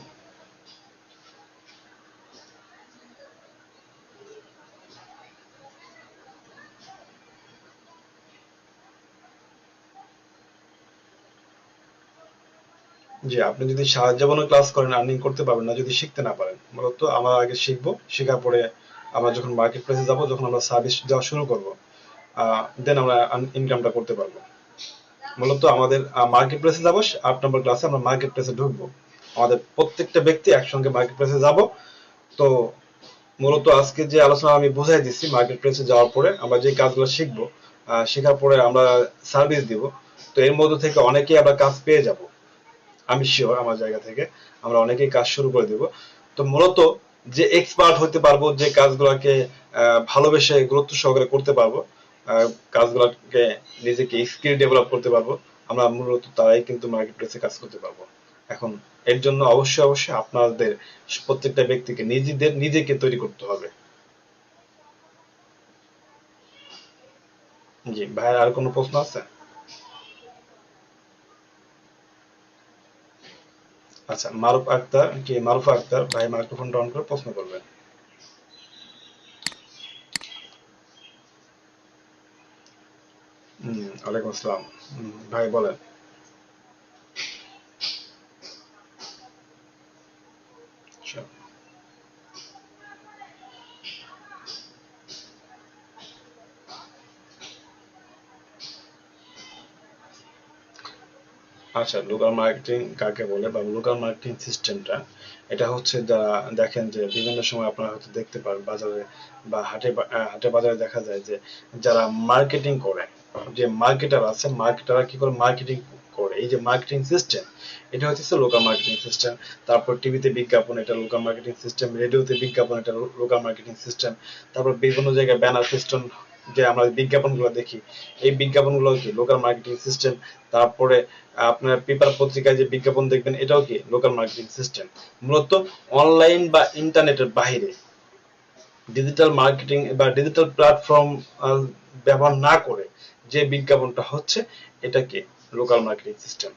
জি, আপনি যদি সারা জীবনও ক্লাস করেন আর্নিং করতে পারবেন না যদি শিখতে না পারেন। মূলত আমরা আগে শিখবো, শেখার পরে আমরা যখন মার্কেট প্লেসে যাবো, যখন আমরা সার্ভিস দেওয়া শুরু করবো, দেন আমরা ইনকামটা করতে পারবো। মূলত আমাদের মার্কেট প্লেসে যাবো, 8 নম্বর ক্লাসে আমরা মার্কেট প্লেসে ঢুকবো। আমাদের প্রত্যেকটা ব্যক্তি একসঙ্গে মার্কেট প্লেসে যাব। তো মূলত আজকে যে আলোচনা আমি বুঝাই দিচ্ছি, মার্কেট প্লেসে যাওয়ার পরে আমরা যে কাজগুলো শিখবো, শেখার পরে আমরা সার্ভিস দিব। তো এর মধ্যে থেকে অনেকেই আমরা কাজ পেয়ে যাব, আমি শিওর। আমার জায়গা থেকে আমরা অনেকেই কাজ শুরু করে দেব। তো মূলত যে এক্সপার্ট হতে পারবো, যে কাজগুলোকে ভালোবেসে গুরুত্ব সহকারে করতে পারবো, কাজগুলোকে নিজেকে স্কিল ডেভেলপ করতে পারবো, আমরা মূলত তারাই কিন্তু মার্কেট প্লেসে কাজ করতে পারবো। এখন এর জন্য অবশ্যই অবশ্যই আপনাদের প্রত্যেকটা ব্যক্তিকে নিজেকে তৈরি করতে হবে। জি ভাই, আর কোনো প্রশ্ন আছে? আচ্ছা, মারুফা আক্তার ভাই, মাইক্রোফোনটা অন করে প্রশ্ন করবেন। ওয়ালাইকুম আসসালাম। ভাই বলেন। আচ্ছা। আচ্ছা, লোকাল মার্কেটিং কাকে বলে বা লোকাল মার্কেটিং সিস্টেমটা, এটা হচ্ছে যারা দেখেন যে বিভিন্ন সময় আপনারা হয়তো দেখতে পারেন বাজারে বা হাটে বাজারে দেখা যায় যে যারা মার্কেটিং করে, যে মার্কেটার আছে, মার্কেটাররা কি করে মার্কেটিং করে, এই যে মার্কেটিং সিস্টেম, এটা হচ্ছে লোকাল মার্কেটিং সিস্টেম। তারপর টিভিতে বিজ্ঞাপন, এটা লোকাল মার্কেটিং সিস্টেম। রেডিওতে বিজ্ঞাপন, এটা লোকাল মার্কেটিং সিস্টেম। তারপর বিভিন্ন জায়গায় ব্যানার সিস্টেম, যে আমরা বিজ্ঞাপনগুলো দেখি, এই বিজ্ঞাপনগুলো কি লোকাল মার্কেটিং সিস্টেম। তারপরে আপনার পেপার পত্রিকায় যে বিজ্ঞাপন দেখবেন, এটাও কি লোকাল মার্কেটিং সিস্টেম। মূলত অনলাইন বা ইন্টারনেটের বাইরে ডিজিটাল মার্কেটিং বা ডিজিটাল প্ল্যাটফর্ম ব্যবহার না করে যে বিজ্ঞাপনটা হচ্ছে, এটা কি লোকাল মার্কেটিং সিস্টেম।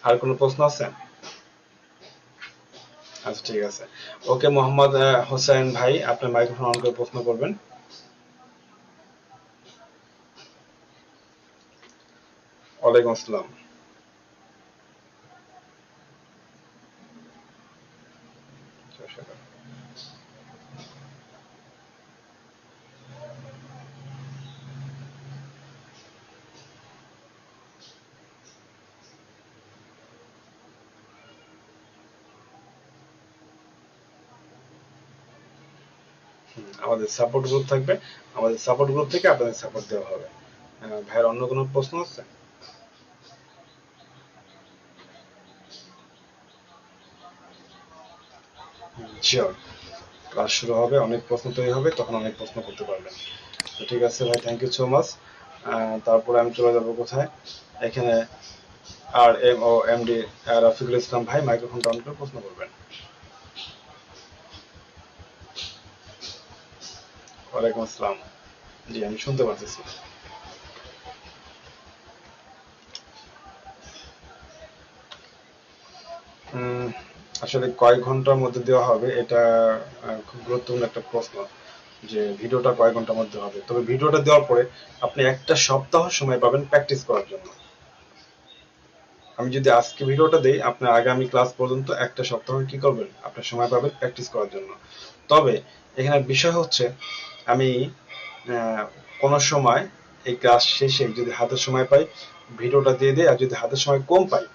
আর কোনো প্রশ্ন আছে? আচ্ছা, ঠিক আছে। ওকে, মোহাম্মদ হোসেন ভাই, আপনার মাইক্রোফোন অন করে প্রশ্ন করবেন। ওয়ালাইকুম আসসালাম। আমাদের সাপোর্ট গ্রুপ থাকবে, আমাদের সাপোর্ট গ্রুপ থেকে আপনাদের সাপোর্ট দেওয়া হবে। ভাইয়ের অন্য কোনো প্রশ্ন আছে? শিওর, ক্লাস শুরু হবে, অনেক প্রশ্ন তৈরি হবে, তখন অনেক প্রশ্ন করতে পারবেন। তো ঠিক আছে ভাই, থ্যাংক ইউ সো মাচ। তারপরে আমি চলে যাবো কোথায়, এখানে আর এম ও এমডি রাফিকুল ইসলাম ভাই, মাইক্রোফোনটা অন করে প্রশ্ন করবেন। ওয়ালাইকুম আসসালাম। জি, আমি শুনতে পারতেছি। উম, আসলে কয়েক ঘন্টার মধ্যে দেওয়া হবে, এটা খুব গুরুত্বপূর্ণ একটা প্রশ্ন, যে ভিডিওটা কয়েক ঘন্টার মধ্যে হবে। তবে ভিডিওটা দেওয়ার পরে আপনি একটা সপ্তাহ সময় পাবেন প্র্যাকটিস করার জন্য। আমি যদি আজকে ভিডিওটা দেই, আপনার আগামী ক্লাস পর্যন্ত একটা সপ্তাহ কি করবেন, আপনার সময় পাবেন প্র্যাকটিস করার জন্য। তবে এখানে বিষয় হচ্ছে, আমি কোনো সময় এই ক্লাস শেষে যদি হাতে সময় পাই, ভিডিওটা দিয়ে দিই। আর যদি হাতে সময় কম পাই,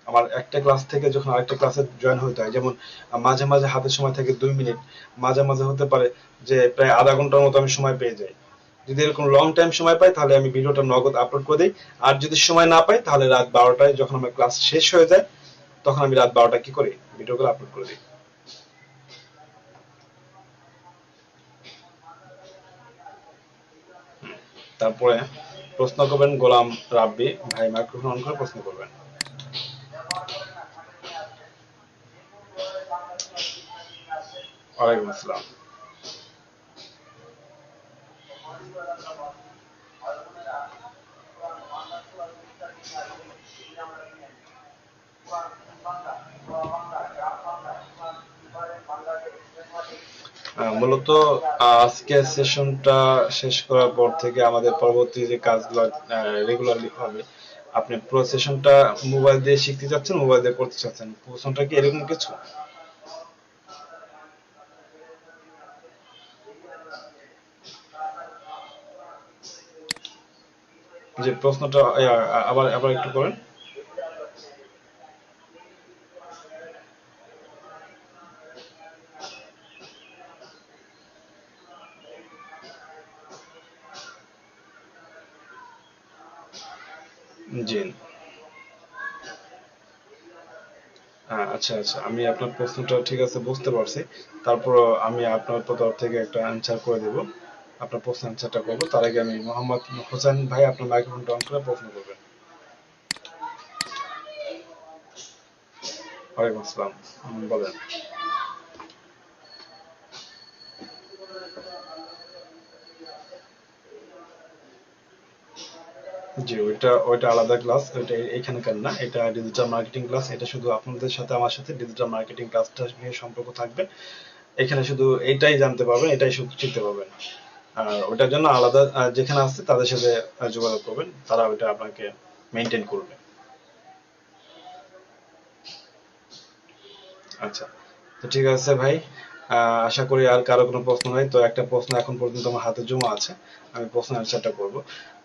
আমার একটা ক্লাস থেকে যখন আরেকটা ক্লাসে জয়েন হতে হয়, যেমন মাঝে মাঝে হাতে সময় থাকে 2 মিনিট, মাঝে মাঝে হতে পারে যে প্রায় আধা ঘন্টার মতো আমি সময় পেয়ে যাই। যদি এরকম লং টাইম সময় পাই, তাহলে আমি ভিডিওটা নগদ আপলোড করে দিই। আর যদি সময় না পাই, তাহলে রাত 12টায় যখন আমার ক্লাস শেষ হয়ে যায়, তখন আমি রাত 12টায় কি করি, ভিডিওগুলো আপলোড করে দিই। তারপরে প্রশ্ন করবেন গোলাম রাব্বি ভাই, মাইক্রোফোন অন করে প্রশ্ন করবেন। ওয়ালাইকুম আসসালাম। মূলত আজকে সেশনটা শেষ করার পর থেকে আমাদের পরবর্তী যে কাজগুলো রেগুলারলি হবে, আপনি পুরো সেশনটা মোবাইল দিয়ে শিখতে চাচ্ছেন, মোবাইল দিয়ে করতে চাচ্ছেন, প্রশ্নটা কি এরকম কিছু? যে প্রশ্নটা আবার আবার একটু করেন। জি। আচ্ছা আচ্ছা, আমি আপনার প্রশ্নটা ঠিক আছে বুঝতে পারছি। তারপর আমি আপনার তরফ থেকে একটা অ্যান্সার করে দেব, আপনার প্রশ্ন অ্যান্সারটা করবো। তার আগে আমি মোহাম্মদ হোসেন ভাই, আপনার মাইক্রোফোনটা অন করে প্রশ্ন করবেন। ওয়ালাইকুম আসসালাম, বলেন। জি, ওইটা ওইটা আলাদা ক্লাস, ওইটা এখানকার না, এটা ডিজিটাল মার্কেটিং ক্লাস। এটা শুধু আপনাদের সাথে আমার সাথে ডিজিটাল মার্কেটিং ক্লাসটা নিয়ে সম্পর্ক থাকবে। এখানে শুধু এটাই জানতে পারবেন, এটাই শুধু শিখতে পারবেন। আর ওটার জন্য আলাদা যেখানে আছে তাদের সাথে যোগাযোগ করবেন, তারা ওটা আপনাকে মেনটেন করবে। আচ্ছা, তো ঠিক আছে ভাই, আশা করি আর কারো কোনো প্রশ্ন নাই। তো একটা প্রশ্ন এখন পর্যন্ত আমার হাতে জমা আছে, আমি প্রশ্ন অ্যান্সারটা করব।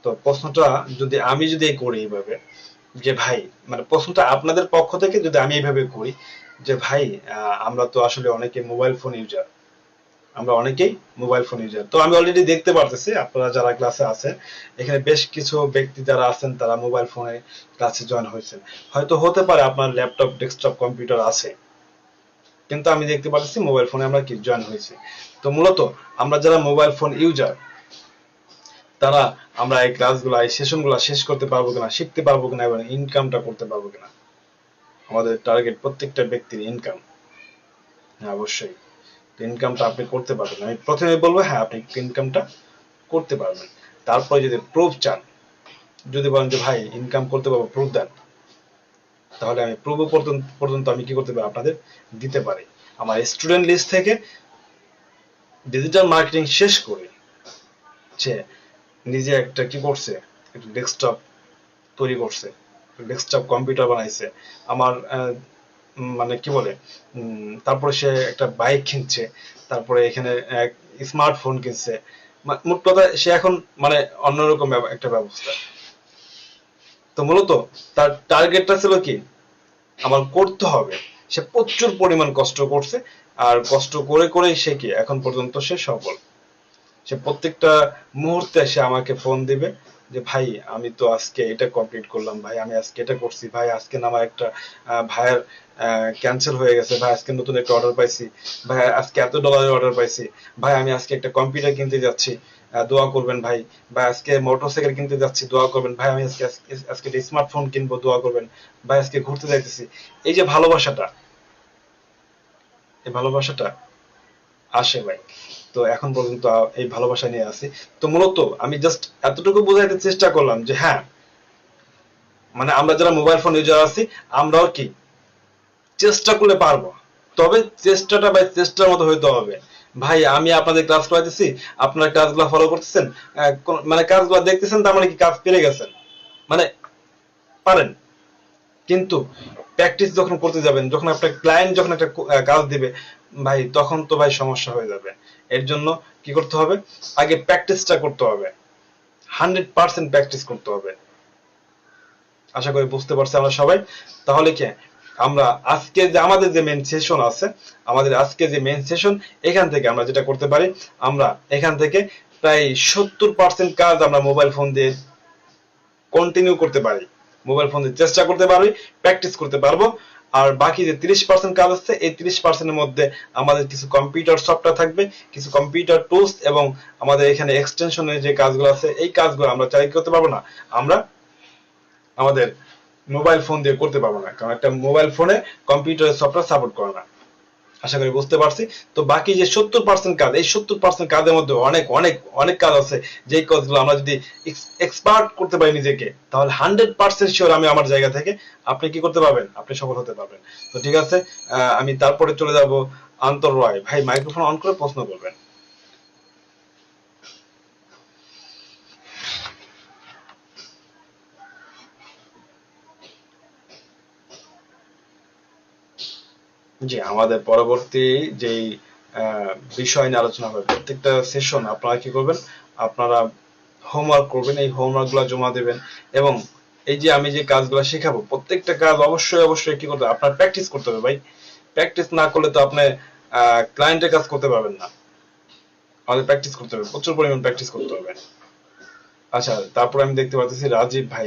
তো প্রশ্নটা যদি করি এইভাবে, যে ভাই, মানে প্রশ্নটা আপনাদের পক্ষ থেকে যদি আমি এইভাবে করি, যে ভাই, আমরা তো আসলে অনেকে মোবাইল ফোন ইউজার, আমরা অনেকেই মোবাইল ফোন ইউজার। তো আমি অলরেডি দেখতে পারতেছি আপনারা যারা ক্লাসে আছেন, এখানে বেশ কিছু ব্যক্তি যারা আছেন তারা মোবাইল ফোনে ক্লাসে জয়েন হয়েছেন। হয়তো হতে পারে আপনার ল্যাপটপ, ডেস্কটপ কম্পিউটার আছে, কিন্তু আমি দেখতে পাচ্ছি মোবাইল ফোনে আমরা কি জয়েন হয়েছি। তো মূলত আমরা যারা মোবাইল ফোন ইউজার, তারা আমরা এই ক্লাসগুলো, এই সেশনগুলো শেষ করতে পারবো কিনা, শিখতে পারবো কিনা, এবং ইনকামটা করতে পারবো কিনা। আমাদের টার্গেট প্রত্যেকটা ব্যক্তির ইনকাম। হ্যাঁ, অবশ্যই ইনকামটা আপনি করতে পারবেন। আমি প্রথমে বলবো হ্যাঁ, আপনি ইনকামটা করতে পারবেন। তারপরে যদি প্রুফ চান, যদি বলেন যে ভাই ইনকাম করতে পারবো, প্রুফ দেন, তাহলে আমি প্রুফ পর্যন্ত আমি কি করতে পারি, আপনাদের দিতে পারি। আমার স্টুডেন্ট লিস্ট থেকে ডিজিটাল মার্কেটিং শেষ করে সে নিজে একটা কি করছে, একটা ডেস্কটপ তৈরি করছে, ডেস্কটপ কম্পিউটার বানাইছে, আমার মানে কি বলে, তারপরে সে একটা বাইক কিনছে, তারপরে এখানে এক স্মার্টফোন কিনছে। মোট কথা সে এখন মানে অন্যরকম একটা ব্যবস্থা। তো মূলত তার টার্গেটটা ছিল কি, আমার করতে হবে। সে প্রচুর পরিমাণ কষ্ট করছে, আর কষ্ট করে করেই সে কি এখন পর্যন্ত সে সফল। সে প্রত্যেকটা মুহূর্তে সে আমাকে ফোন দিবে যে ভাই আমি তো আজকে এটা কমপ্লিট করলাম, ভাই আমি আজকে এটা করছি, ভাই আজকে না আমার একটা ভাইয়ের ক্যান্সেল হয়ে গেছে, ভাই আজকে নতুন একটা অর্ডার পাইছি, ভাই আজকে এত ডলারের অর্ডার পাইছি, ভাই আমি আজকে একটা কম্পিউটার কিনতে যাচ্ছি, দোয়া করবেন ভাই, ভাই আজকে মোটরসাইকেল কিনতে যাচ্ছি, দোয়া করবেন ভাই, আমি আজকে আজকে একটা স্মার্টফোন কিনবো, দোয়া করবেন ভাই, আজকে ঘুরতে যাইতেছি। এই যে ভালোবাসাটা, এই ভালোবাসাটা আসে ভাই। তো এখন পর্যন্ত এই ভালোবাসা নিয়ে আছি। তো মূলত আমি জাস্ট এতটুকু বোঝাইতে চেষ্টা করলাম যে হ্যাঁ, মানে আমরা যারা মোবাইল ফোন ইউজার আছি, আমরাও কি চেষ্টা করলে পারবো। তবে চেষ্টাটা ভাই চেষ্টার মতো হইতে হবে। ভাই আমি আপনাদের ক্লাস করাইতেছি, আপনারা ক্লাসগুলো ফলো করতেছেন, মানে কাজগুলো দেখতেছেন, তার মানে কি কাজ পেরে গেছেন, মানে পারেন। কিন্তু প্র্যাকটিস যখন করতে যাবেন, যখন আপনার ক্লায়েন্ট যখন একটা কাজ দিবে ভাই, তখন তো ভাই সমস্যা হয়ে যাবে। এর জন্য কি করতে হবে, আগে প্র্যাকটিসটা করতে হবে, 100% প্র্যাকটিস করতে হবে। আশা করি বুঝতে পারছি আমরা সবাই। তাহলে কি আমরা আজকে যে আমাদের যে মেন সেশন আছে, আমাদের আজকে যে মেন সেশন, এখান থেকে আমরা যেটা করতে পারি, আমরা এখান থেকে প্রায় 70% কাজ আমরা মোবাইল ফোন দিয়ে কন্টিনিউ করতে পারি, মোবাইল ফোন দিয়ে চেষ্টা করতে পারবি, প্র্যাকটিস করতে পারবো। আর বাকি যে 30% কাজ আছে, এই 30%-এর মধ্যে আমাদের কিছু কম্পিউটার সফটওয়্যার থাকবে, কিছু কম্পিউটার টুলস, এবং আমাদের এখানে এক্সটেনশনের যে কাজগুলো আছে, এই কাজগুলো আমরা চাই করতে পারবো না, আমরা আমাদের মোবাইল ফোন দিয়ে করতে পারবো না, কারণ একটা মোবাইল ফোনে কম্পিউটারের সফটওয়্যার সাপোর্ট করে না। আশা করি বুঝতে পারছি। তো বাকি যে 70% কাজ, এই 70% কাজের মধ্যে অনেক অনেক অনেক কাজ আছে, যেই কাজগুলো আমরা যদি এক্সপার্ট করতে পারি নিজেকে, তাহলে 100% শিওর আমি আমার জায়গা থেকে আপনি কি করতে পারবেন, আপনি সফল হতে পারবেন। তো ঠিক আছে, আমি তারপরে চলে যাব আন্তর রয় ভাই, মাইক্রোফোন অন করে প্রশ্ন করবেন। জি, আমাদের পরবর্তী যেই বিষয় নিয়ে আলোচনা হবে, প্রত্যেকটা সেশন আপনারা কি করবেন, আপনারা হোমওয়ার্ক করবেন, এই হোমওয়ার্ক গুলো জমা দেবেন, এবং এই যে আমি যে কাজগুলো শেখাবো প্রত্যেকটা কাজ অবশ্যই অবশ্যই কি করতে হবে, আপনার প্র্যাকটিস করতে হবে ভাই। প্র্যাকটিস না করলে তো আপনি ক্লায়েন্টের কাজ করতে পারবেন না। আমাদের প্র্যাকটিস করতে হবে, প্রচুর পরিমাণ প্র্যাকটিস করতে হবে। আচ্ছা, তারপর আমি দেখতে পাচ্ছি রাজীব ভাই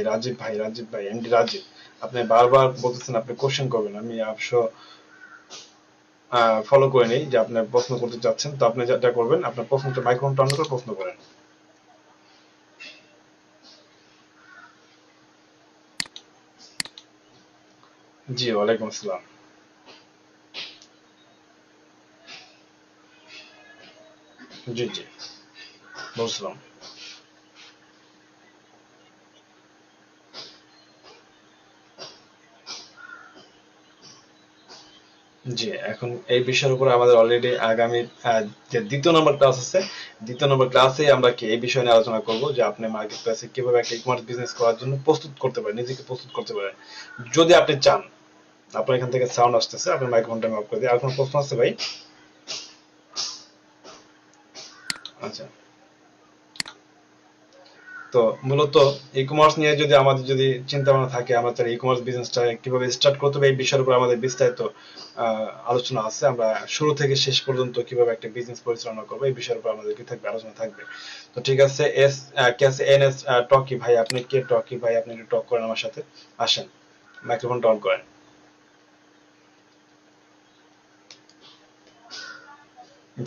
এমডি রাজীব, আপনি বারবার বলতেছেন আপনি কোশ্চেন করবেন, আমি অবশ্য ফলো করে নেই যে আপনি প্রশ্ন করতে চাচ্ছেন। তো আপনি যেটা করবেন, আপনার প্রশ্নটা মাইক্রোফোনটা অন করে প্রশ্ন করেন। জি, ওয়ালাইকুম আসসালাম। জি জি, বুঝলাম। জি, এখন এই বিষয়ের উপর আমাদের অলরেডি আগামী যে দ্বিতীয় নম্বর ক্লাস আছে, দ্বিতীয় নম্বর ক্লাসে আমরা কি এই বিষয় নিয়ে আলোচনা করব যে আপনি মার্কেট প্লেসে কিভাবে একটা ই-কমার্স বিজনেস করার জন্য প্রস্তুত করতে পারেন, নিজেকে প্রস্তুত করতে পারেন যদি আপনি চান। আপনার এখান থেকে সাউন্ড আসতেছে, আপনার মাইক্রোফোনটা আমি অফ করে দিই। আর কোনো প্রশ্ন আছে ভাই? আচ্ছা, তো মূলত ই কমার্স নিয়ে যদি আমাদের যদি চিন্তা ভাবনা থাকে, আমরা তাহলে ই কমার্স বিজনেসটা কিভাবে স্টার্ট করতে হবে এই বিষয়ের উপর আমাদের বিস্তারিত আলোচনা আছে। আমরা শুরু থেকে শেষ পর্যন্ত কিভাবে একটা বিজনেস পরিচালনা করবো এই বিষয়ের উপর আমাদের কি থাকবে, আলোচনা থাকবে। তো ঠিক আছে, কে আছে এন এস টকি ভাই, আপনি কে টকি ভাই? আপনি একটু টক করেন আমার সাথে, আসেন, মাইক্রোফোনটা অন করেন।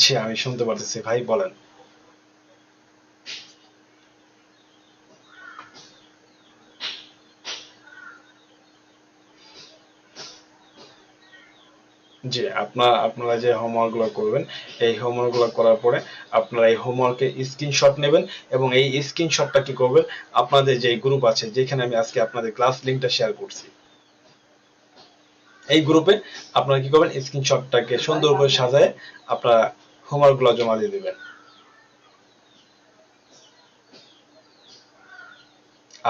জি, আমি শুনতে পারতেছি ভাই, বলেন। জি, আপনারা যে হোমওয়ার্ক গুলো করবেন, এই হোমওয়ার্ক গুলো করার পরে আপনারা এই হোমওয়ার্কের স্ক্রিনশট নেবেন, এবং এই স্ক্রিনশটটা কি করবেন, আপনাদের যে গ্রুপ আছে যেখানে আমি আজকে আপনাদের ক্লাস লিংকটা শেয়ার করছি, এই গ্রুপে আপনারা কি করবেন, স্ক্রিনশটটাকে সুন্দর করে সাজায় আপনারা হোমওয়ার্ক গুলো জমা দিয়ে দিবেন।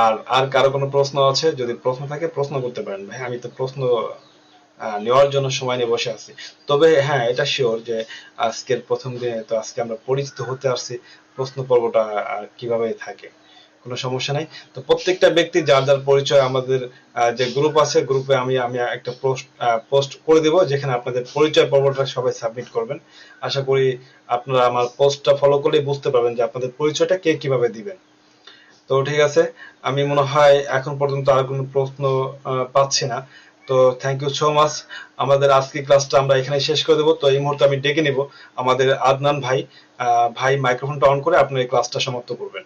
আর আর কারো কোনো প্রশ্ন আছে? যদি প্রশ্ন থাকে প্রশ্ন করতে পারেন ভাই, আমি তো প্রশ্ন নেওয়ার জন্য সময় নিয়ে বসে আছি। তবে হ্যাঁ, এটা শিওর যে আজকের প্রথম দিনে তো আজকে আমরা পরিচিত হতে আসছি, প্রশ্ন পর্বটা কিভাবে থাকে, কোনো সমস্যা নাই। তো প্রত্যেকটা ব্যক্তি যার যার পরিচয়, আমাদের যে গ্রুপ আছে, গ্রুপে আমি আমি একটা পোস্ট করে দেব যেখানে আপনাদের পরিচয় পর্বটা সবাই সাবমিট করবেন। আশা করি আপনারা আমার পোস্টটা ফলো করলে বুঝতে পারবেন যে আপনাদের পরিচয়টা কে কিভাবে দিবেন। তো ঠিক আছে, আমি মনে হয় এখন পর্যন্ত আর কোনো প্রশ্ন পাচ্ছি না। তো থ্যাংক ইউ সো মাচ। আমাদের আজকে ক্লাসটা আমরা এখানে শেষ করে দেবো। তো এই মুহূর্তে আমি ডেকে নিব আমাদের আদনান ভাই। ভাই, মাইক্রোফোনটা অন করে আপনি এই ক্লাসটা সমাপ্ত করবেন।